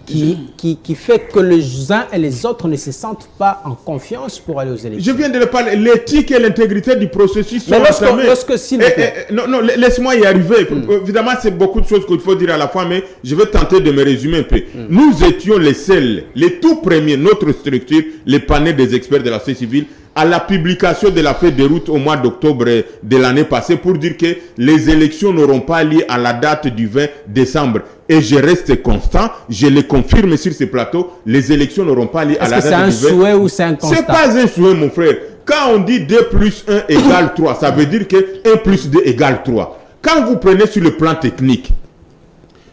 qui fait que les uns et les autres ne se sentent pas en confiance pour aller aux élections. Je viens de le parler. L'éthique et l'intégrité du processus sont entamées. Lorsque s'il vous plaît. Non, laisse-moi y arriver. Évidemment, c'est beaucoup de choses qu'il faut dire à la fois, mais je vais tenter de me résumer un peu. Nous étions les seuls, les tout premiers, notre structure, les panels des experts de la société civile, à la publication de la feuille de route au mois d'octobre de l'année passée pour dire que les élections n'auront pas lieu à la date du 20 décembre. Et je reste constant, je le confirme sur ce plateau, les élections n'auront pas lieu à la date du 20. Est-ce que c'est un souhait ou c'est un constat? C'est pas un souhait, mon frère. Quand on dit 2 plus 1 égale 3, ça veut dire que 1 plus 2 égale 3. Quand vous prenez sur le plan technique,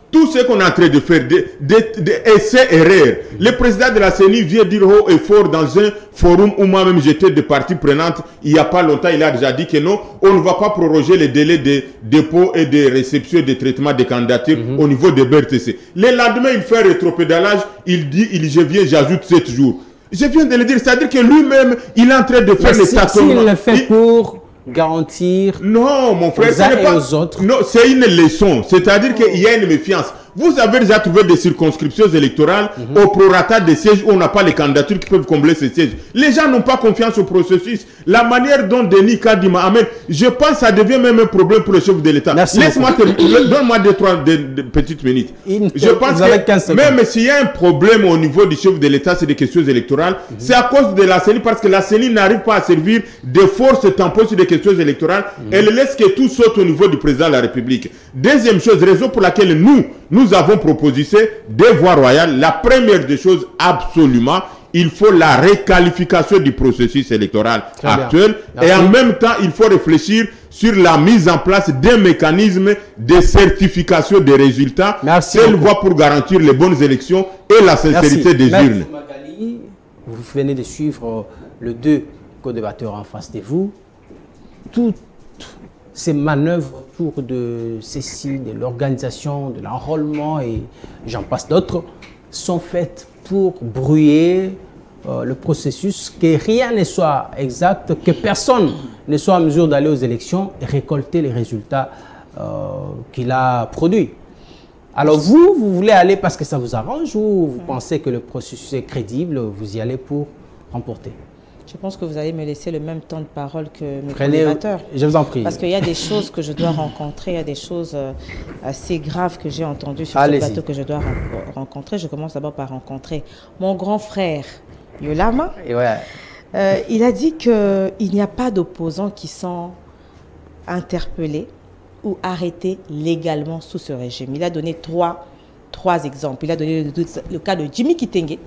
tout ce qu'on est en train de faire, des essais-erreurs. Le président de la CENI vient dire haut et fort dans un forum où moi-même j'étais de partie prenante. Il n'y a pas longtemps, il a déjà dit que non, on ne va pas proroger les délais de dépôt et de réception et de traitement des candidatures au niveau de BRTC. Le lendemain, il fait un rétropédalage, il dit, je viens, j'ajoute 7 jours. Je viens de le dire, c'est-à-dire que lui-même, il est en train de faire les tâtonnements. S'il le fait pour garantir non, mon frère, aux uns et aux autres. Non, c'est une leçon. C'est-à-dire qu'il y a une méfiance. Vous avez déjà trouvé des circonscriptions électorales au prorata des sièges où on n'a pas les candidatures qui peuvent combler ces sièges. Les gens n'ont pas confiance au processus. La manière dont Denis Kadima amène, je pense que ça devient même un problème pour le chef de l'État. Laisse-moi donne-moi 2-3 petites minutes. Je pense que même s'il y a un problème au niveau du chef de l'État, c'est des questions électorales, c'est à cause de la CENI, parce que la CENI n'arrive pas à servir de force tampon sur des questions électorales. Elle laisse que tout saute au niveau du président de la République. Deuxième chose, raison pour laquelle nous avons proposé des voies royales. La première des choses, absolument, il faut la requalification du processus électoral actuel. Et en même temps, il faut réfléchir sur la mise en place d'un mécanisme de certification des résultats. Seule voie pour garantir les bonnes élections et la sincérité des urnes. Magali, vous venez de suivre les deux co-débatteurs en face de vous. Toutes ces manœuvres autour de ceci, de l'organisation, de l'enrôlement et j'en passe d'autres, sont faites pour brouiller le processus, que rien ne soit exact, que personne ne soit en mesure d'aller aux élections et récolter les résultats qu'il a produits. Alors vous voulez aller parce que ça vous arrange ou vous pensez que le processus est crédible, vous y allez pour remporter? Je pense que vous allez me laisser le même temps de parole que mes co-débatteurs. Je vous en prie. Parce qu'il y a des choses que je dois rencontrer, il y a des choses assez graves que j'ai entendues sur ce plateau que je dois rencontrer. Je commence d'abord par rencontrer mon grand frère, Yolama. Il a dit qu'il n'y a pas d'opposants qui sont interpellés ou arrêtés légalement sous ce régime. Il a donné trois exemples. Il a donné le cas de Jimmy Kitenge,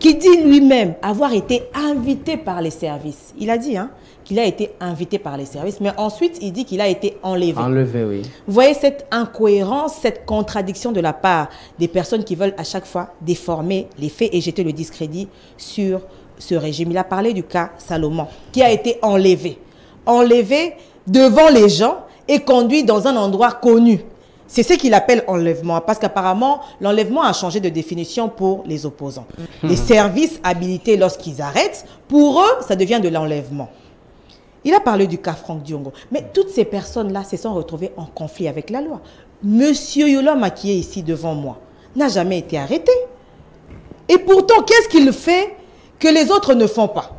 qui dit lui-même avoir été invité par les services. Il a dit qu'il a été invité par les services, mais ensuite il dit qu'il a été enlevé. Enlevé, oui. Vous voyez cette incohérence, cette contradiction de la part des personnes qui veulent à chaque fois déformer les faits et jeter le discrédit sur ce régime. Il a parlé du cas Salomon, qui a été enlevé. Enlevé devant les gens et conduit dans un endroit connu. C'est ce qu'il appelle enlèvement, parce qu'apparemment, l'enlèvement a changé de définition pour les opposants. Les services habilités, lorsqu'ils arrêtent, pour eux, ça devient de l'enlèvement. Il a parlé du cas Franck Diongo. Mais toutes ces personnes-là se sont retrouvées en conflit avec la loi. Monsieur Yolama, qui est ici devant moi, n'a jamais été arrêté. Et pourtant, qu'est-ce qu'il fait que les autres ne font pas?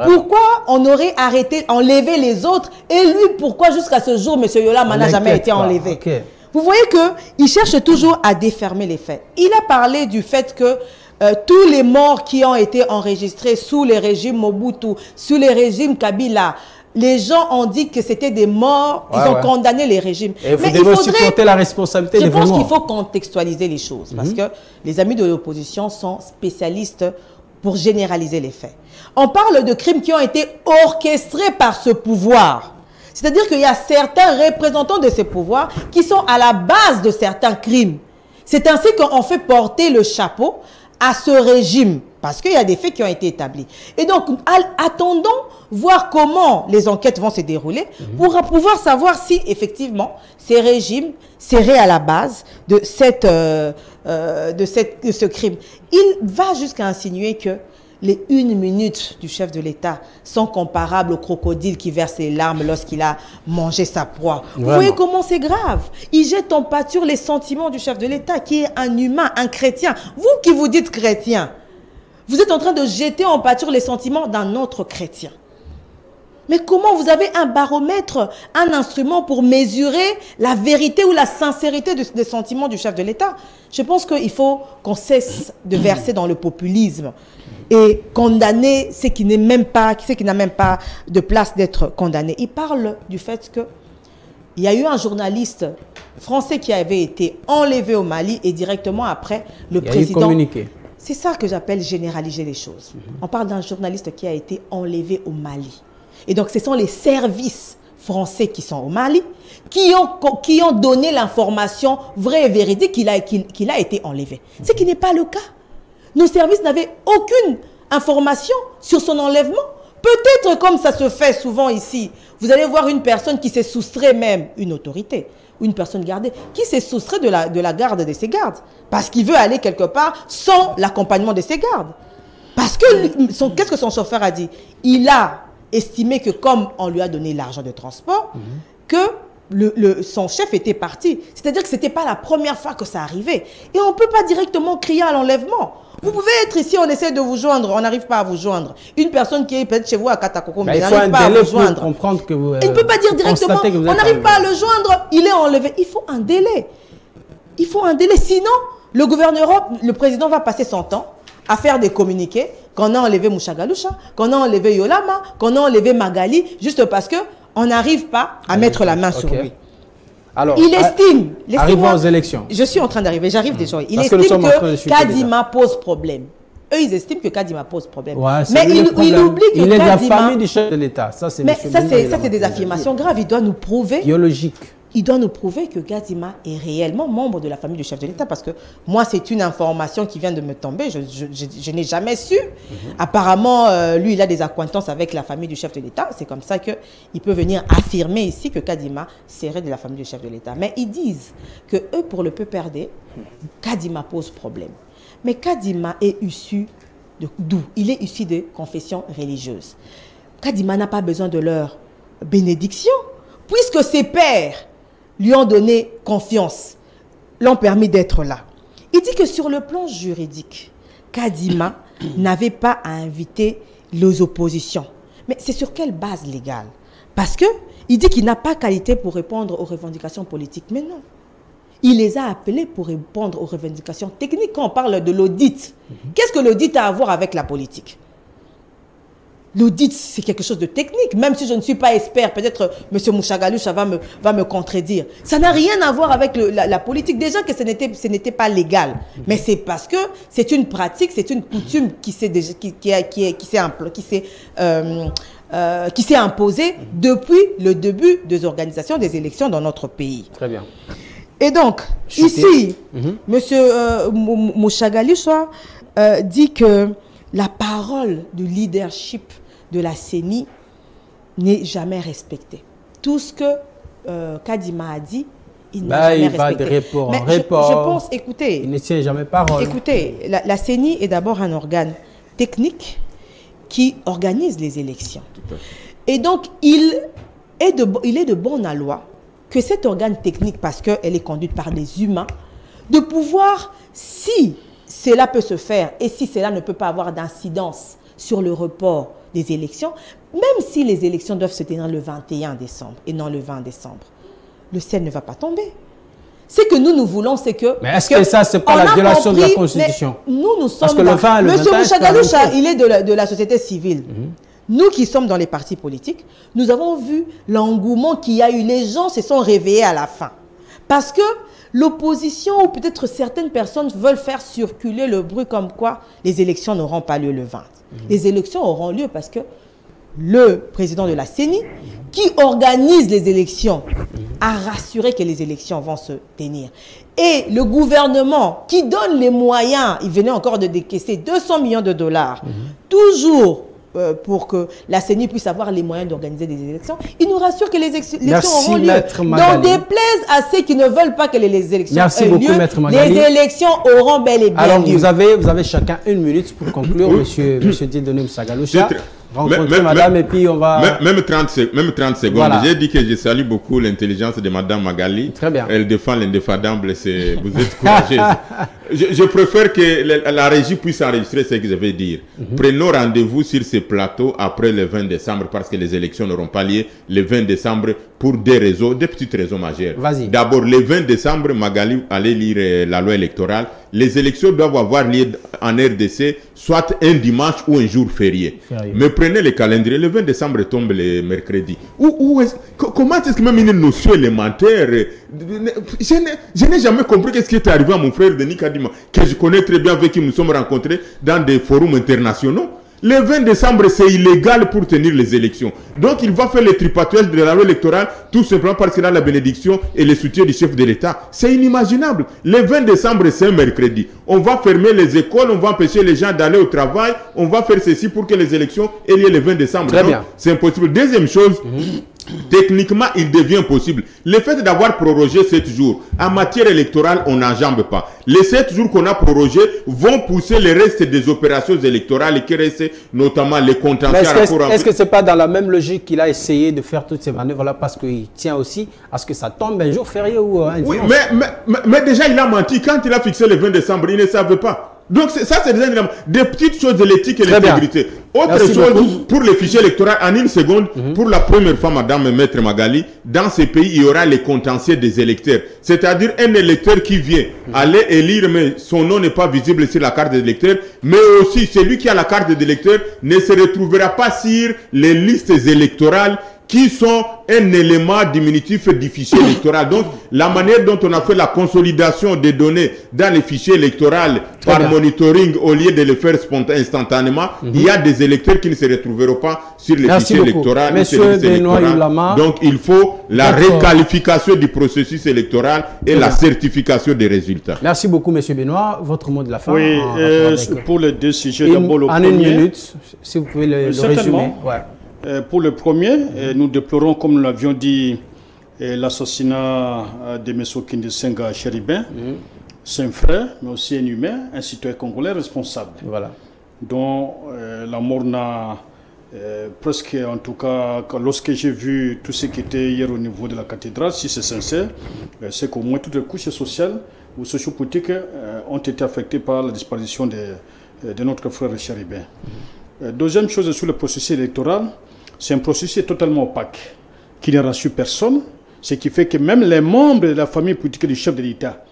Pourquoi on aurait arrêté, enlevé les autres? Et lui, pourquoi jusqu'à ce jour, monsieur Yolama n'a jamais été enlevé? Vous voyez qu'il cherche toujours à défermer les faits. Il a parlé du fait que tous les morts qui ont été enregistrés sous les régimes Mobutu, sous les régimes Kabila, les gens ont dit que c'était des morts, ils ont condamné les régimes. Et vous devez aussi porter la responsabilité des morts. Je pense qu'il faut contextualiser les choses, parce que les amis de l'opposition sont spécialistes pour généraliser les faits. On parle de crimes qui ont été orchestrés par ce pouvoir. C'est-à-dire qu'il y a certains représentants de ces pouvoirs qui sont à la base de certains crimes. C'est ainsi qu'on fait porter le chapeau à ce régime, parce qu'il y a des faits qui ont été établis. Et donc, attendons voir comment les enquêtes vont se dérouler pour pouvoir savoir si, effectivement, ces régimes seraient à la base de ce crime. Il va jusqu'à insinuer que les 1 minute du chef de l'État sont comparables au crocodile qui verse ses larmes lorsqu'il a mangé sa proie. Vous voyez comment c'est grave. Il jette en pâture les sentiments du chef de l'État qui est un humain, un chrétien. Vous qui vous dites chrétien, vous êtes en train de jeter en pâture les sentiments d'un autre chrétien. Mais comment vous avez un baromètre, un instrument pour mesurer la vérité ou la sincérité des sentiments du chef de l'État? Je pense qu'il faut qu'on cesse de verser dans le populisme et condamner ce qui n'a même pas de place d'être condamné. Il parle du fait qu'il y a eu un journaliste français qui avait été enlevé au Mali et directement après, le président... communiqué. C'est ça que j'appelle généraliser les choses. On parle d'un journaliste qui a été enlevé au Mali. Et donc, ce sont les services français qui sont au Mali qui ont donné l'information vraie et véridique qu'il a été enlevé. Ce qui n'est pas le cas. Nos services n'avaient aucune information sur son enlèvement. Peut-être comme ça se fait souvent ici, vous allez voir une personne qui s'est soustrait même, une autorité, ou une personne gardée, qui s'est soustrait de la garde de ses gardes, parce qu'il veut aller quelque part sans l'accompagnement de ses gardes. Parce que, qu'est-ce que son chauffeur a dit? Il a estimé que comme on lui a donné l'argent de transport, que son chef était parti. C'est-à-dire que ce n'était pas la première fois que ça arrivait. Et on ne peut pas directement crier à l'enlèvement. Vous pouvez être ici, on essaie de vous joindre, on n'arrive pas à vous joindre. Une personne qui est peut-être chez vous à Katakoko, mais n'arrive pas à vous joindre. Comprendre que vous, il ne peut pas dire directement, on n'arrive pas à le joindre, il est enlevé. Il faut un délai. Il faut un délai. Sinon, le président va passer son temps à faire des communiqués qu'on a enlevé Mouchagaloucha, qu'on a enlevé Yolama, qu'on a enlevé Magali, juste parce qu'on n'arrive pas à mettre la main sur lui. Alors, il estime... Arrivons aux élections. Je suis en train d'arriver, j'arrive déjà. Il estime que Kadima pose problème. eux, ils estiment que Kadima pose problème. Ouais, mais il oublie que il est de la Kadima... famille du chef de l'État. Ça, c'est Mais ça, c'est des affirmations graves. Il doit nous prouver... biologique. Il doit nous prouver que Kadima est réellement membre de la famille du chef de l'État, parce que moi, c'est une information qui vient de me tomber. Je n'ai jamais su. Apparemment, lui, il a des accointances avec la famille du chef de l'État. C'est comme ça qu'il peut venir affirmer ici que Kadima serait de la famille du chef de l'État. Mais ils disent que eux, pour le peuple RD, Kadima pose problème. Mais Kadima est issu d'où? Il est issu de confessions religieuses. Kadima n'a pas besoin de leur bénédiction, puisque ses pères lui ont donné confiance, l'ont permis d'être là. Il dit que sur le plan juridique, Kadima n'avait pas à inviter les oppositions. Mais c'est sur quelle base légale? Parce qu'il dit qu'il n'a pas qualité pour répondre aux revendications politiques. Mais non. Il les a appelés pour répondre aux revendications techniques. Quand on parle de l'audit, qu'est-ce que l'audit a à voir avec la politique? L'audit, c'est quelque chose de technique. Même si je ne suis pas expert, peut-être M. Mouchagaloucha va me contredire. Ça n'a rien à voir avec la politique. Déjà que ce n'était pas légal. Mais c'est parce que c'est une pratique, c'est une coutume qui s'est imposée depuis le début des organisations des élections dans notre pays. Très bien. Et donc, ici, M. Mouchagaloucha dit que la parole du leadership de la CENI n'est jamais respectée. Tout ce que Kadima a dit, il n'a jamais respecté. Va de report en Mais report. je pense, écoutez, il ne tient jamais parole. Écoutez, la CENI est d'abord un organe technique qui organise les élections. Et donc, il est de bonne loi que cet organe technique, parce qu'elle est conduite par des humains, de pouvoir, si cela peut se faire et si cela ne peut pas avoir d'incidence sur le report des élections, même si les élections doivent se tenir le 21 décembre et non le 20 décembre, le ciel ne va pas tomber. Ce que nous voulons, c'est que... Mais est-ce que ça, c'est pas la violation de la Constitution? Nous sommes... Parce que le 20 et le 21, Monsieur Mouchagaloucha, il est de la société civile. Nous qui sommes dans les partis politiques, nous avons vu l'engouement qu'il y a eu. Les gens se sont réveillés à la fin. Parce que l'opposition ou peut-être certaines personnes veulent faire circuler le bruit comme quoi les élections n'auront pas lieu le 20. Les élections auront lieu parce que le président de la CENI, qui organise les élections, a rassuré que les élections vont se tenir. Et le gouvernement qui donne les moyens, il venait encore de décaisser 200 millions de dollars, toujours pour que la CENI puisse avoir les moyens d'organiser des élections, il nous rassure que les élections auront lieu. N'en déplaise à ceux qui ne veulent pas que les élections aient lieu, les élections auront bel et bien alors, lieu. vous avez chacun une minute pour conclure, monsieur Dieudonné Mouchagaloucha. Rencontrez madame et puis on va... Même 30 secondes. Voilà. J'ai dit que je salue beaucoup l'intelligence de madame Magali. Très bien. Elle défend l'indéfendable. Vous êtes courageuse. je préfère que la régie puisse enregistrer ce que je vais dire. Prenons rendez-vous sur ce plateau après le 20 décembre parce que les élections n'auront pas lieu le 20 décembre pour des petites raisons majeures. D'abord, le 20 décembre, Magali allait lire la loi électorale. Les élections doivent avoir lieu en RDC, soit un dimanche ou un jour férié. Mais prenez le calendrier, le 20 décembre tombe le mercredi. Comment est-ce que même une notion élémentaire... Je n'ai jamais compris ce qui est arrivé à mon frère Denis Kadima, que je connais très bien, avec qui nous sommes rencontrés dans des forums internationaux. Le 20 décembre, c'est illégal pour tenir les élections. Donc, il va faire le tripatouillage de la loi électorale, tout simplement parce qu'il a la bénédiction et le soutien du chef de l'État. C'est inimaginable. Le 20 décembre, c'est un mercredi. On va fermer les écoles, on va empêcher les gens d'aller au travail, on va faire ceci pour que les élections aient lieu le 20 décembre. Très bien. C'est impossible. Deuxième chose, techniquement, il devient possible. Le fait d'avoir prorogé 7 jours, en matière électorale, on n'enjambe pas. Les 7 jours qu'on a prorogés vont pousser le reste des opérations électorales qui restent, notamment les contentieux. Est-ce que ce n'est pas dans la même logique qu'il a essayé de faire toutes ces manœuvres-là parce qu'il tient aussi à ce que ça tombe un jour férié ou un dimanche? Oui, mais déjà, il a menti. Quand il a fixé le 20 décembre, il ne savait pas. Donc ça, c'est des petites choses de l'éthique et l'intégrité. Autre chose, pour le fichier électoral, en une seconde, pour la première fois, Madame Maître Magali, dans ce pays, il y aura les contentieux des électeurs. C'est-à-dire un électeur qui vient aller élire, mais son nom n'est pas visible sur la carte d'électeur, mais aussi celui qui a la carte d'électeur ne se retrouvera pas sur les listes électorales qui sont un élément diminutif du fichier électoral. Donc, la manière dont on a fait la consolidation des données dans les fichiers électoraux par monitoring, au lieu de le faire instantanément, il y a des électeurs qui ne se retrouveront pas sur les fichiers électoraux. Donc, il faut la requalification du processus électoral et la certification des résultats. Merci beaucoup, M. Benoît. Votre mot de la fin. Oui, pour les deux sujets, d'abord le premier. En une minute, si vous pouvez le résumer. Pour le premier, nous déplorons, comme nous l'avions dit, l'assassinat de M. Kindesenga Chéribin. C'est un frère, mais aussi un humain, un citoyen congolais responsable. Voilà. Dont la mort n'a presque, en tout cas, lorsque j'ai vu tout ce qui était hier au niveau de la cathédrale, si c'est sincère, c'est qu'au moins toutes les couches sociales ou sociopolitiques ont été affectées par la disparition de notre frère Chéribin. Deuxième chose sur le processus électoral, c'est un processus totalement opaque, qui ne rassure personne, ce qui fait que même les membres de la famille politique du chef de l'État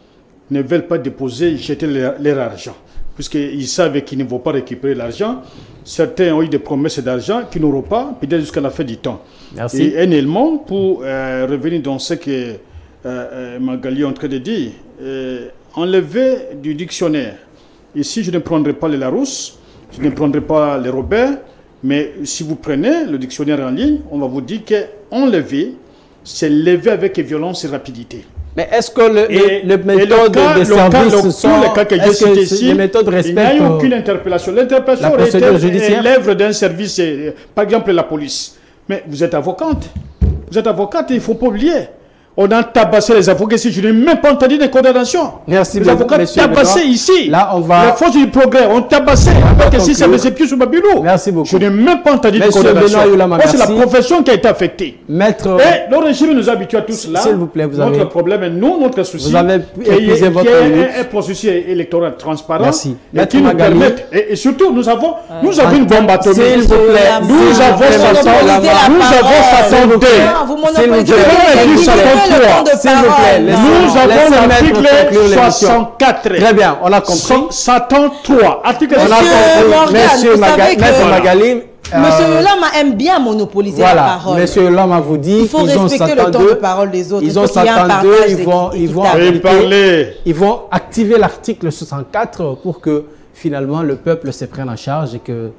ne veulent pas déposer, jeter leur argent, puisqu'ils savent qu'ils ne vont pas récupérer l'argent. Certains ont eu des promesses d'argent qu'ils n'auront pas, peut-être jusqu'à la fin du temps. Merci. Et un élément, pour revenir dans ce que Magali est en train de dire, enlever du dictionnaire. Ici, je ne prendrai pas les Larousse, je ne prendrai pas les Robert, mais si vous prenez le dictionnaire en ligne, on va vous dire qu'enlever, c'est lever avec violence et rapidité. Mais est-ce que les méthodes de service sont... les cas que j'ai cités ici, les méthodes respectent... Il n'y a eu aucune interpellation. L'interpellation aurait été l'œuvre d'un service, par exemple la police. Mais vous êtes avocate. Vous êtes avocate et il ne faut pas oublier. On a tabassé les avocats ici. Je n'ai même pas entendu de condamnation. Merci beaucoup. Les avocats tabassés ici. Là, on va... Les forces du progrès ont tabassé. Ici, c'est M. Pius Babilou. Merci beaucoup. Je n'ai même pas entendu de condamnation. C'est la profession qui a été affectée. Maître... Et le régime nous habitue à tout cela. S'il vous plaît, vous avez... Notre problème est nous, notre souci. Vous avez épuisé votre minute. Un processus électoral transparent. Merci. Et qui nous permettent... Et surtout, nous avons une bombe atomique. S'il vous plaît. Nous avons 62. Vous monopolisez nous avons l'article 64. Très bien, on a compris. 63. Article 64. Monsieur Magali. Monsieur Lama aime bien monopoliser la parole. Monsieur Lama vous dit il faut respecter le temps de parole des autres. Ils ont 52, ils vont activer l'article 64 pour que finalement le peuple se prenne en charge et que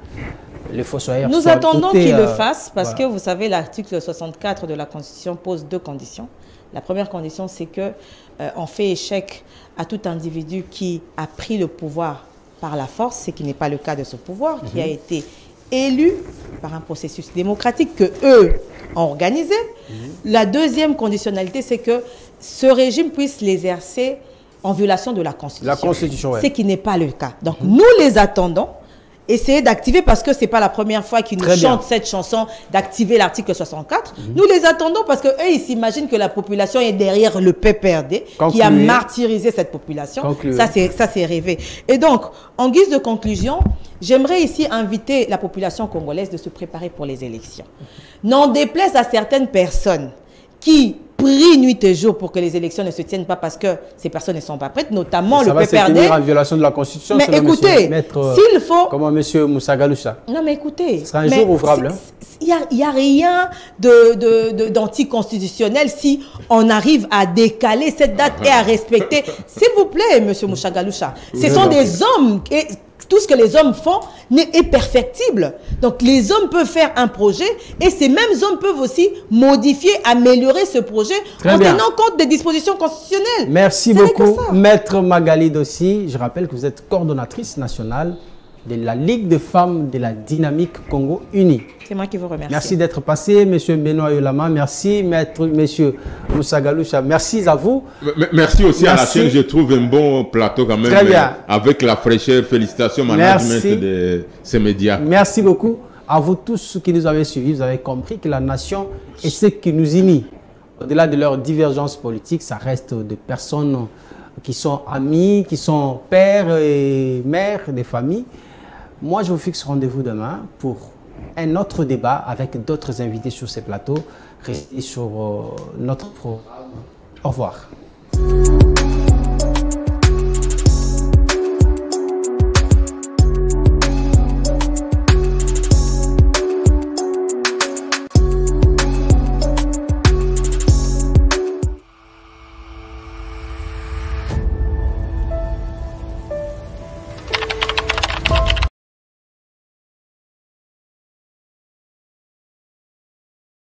les fossoyeurs nous attendons qu'ils le fassent parce que vous savez l'article 64 de la Constitution pose deux conditions. La première condition, c'est qu'on fait échec à tout individu qui a pris le pouvoir par la force, ce qui n'est pas le cas de ce pouvoir, qui a été élu par un processus démocratique que eux ont organisé. La deuxième conditionnalité, c'est que ce régime puisse l'exercer en violation de la Constitution. La Constitution, ce qui n'est pas le cas. Donc nous les attendons. Essayez d'activer, parce que ce n'est pas la première fois qu'ils nous chantent cette chanson, d'activer l'article 64. Nous les attendons parce qu'eux, ils s'imaginent que la population est derrière le PPRD, qui a martyrisé cette population. Ça, c'est rêvé. Et donc, en guise de conclusion, j'aimerais ici inviter la population congolaise de se préparer pour les élections. N'en déplaise à certaines personnes qui prient nuit et jour pour que les élections ne se tiennent pas parce que ces personnes ne sont pas prêtes, notamment le PPRD. Ça va se tenir en violation de la Constitution. Mais écoutez, s'il faut... Comment M. Moussa Galoucha. Non mais écoutez... Ce sera un jour ouvrable. Il n'y a rien d'anticonstitutionnel si on arrive à décaler cette date et à respecter. S'il vous plaît, M. Moussa Galoucha, ce sont des hommes... Et tout ce que les hommes font est perfectible. Donc, les hommes peuvent faire un projet et ces mêmes hommes peuvent aussi modifier, améliorer ce projet en tenant compte des dispositions constitutionnelles. Merci beaucoup. Maître Magali Dossi, je rappelle que vous êtes coordonnatrice nationale de la Ligue des femmes de la dynamique Congo Unie. C'est moi qui vous remercie. Merci d'être passé, M. Benoît Yolama. Merci, M. Moussa Galoucha. Merci à vous. Merci aussi à la chaîne. Je trouve un bon plateau quand même. Très bien. Avec la fraîcheur. Félicitations, management de ces médias. Merci beaucoup. À vous tous qui nous avez suivis, vous avez compris que la nation est ce qui nous unit. Au-delà de leurs divergences politiques, ça reste des personnes qui sont amis, qui sont pères et mères des familles. Moi, je vous fixe rendez-vous demain pour un autre débat avec d'autres invités sur ces plateaux. Restez sur notre programme. Au revoir.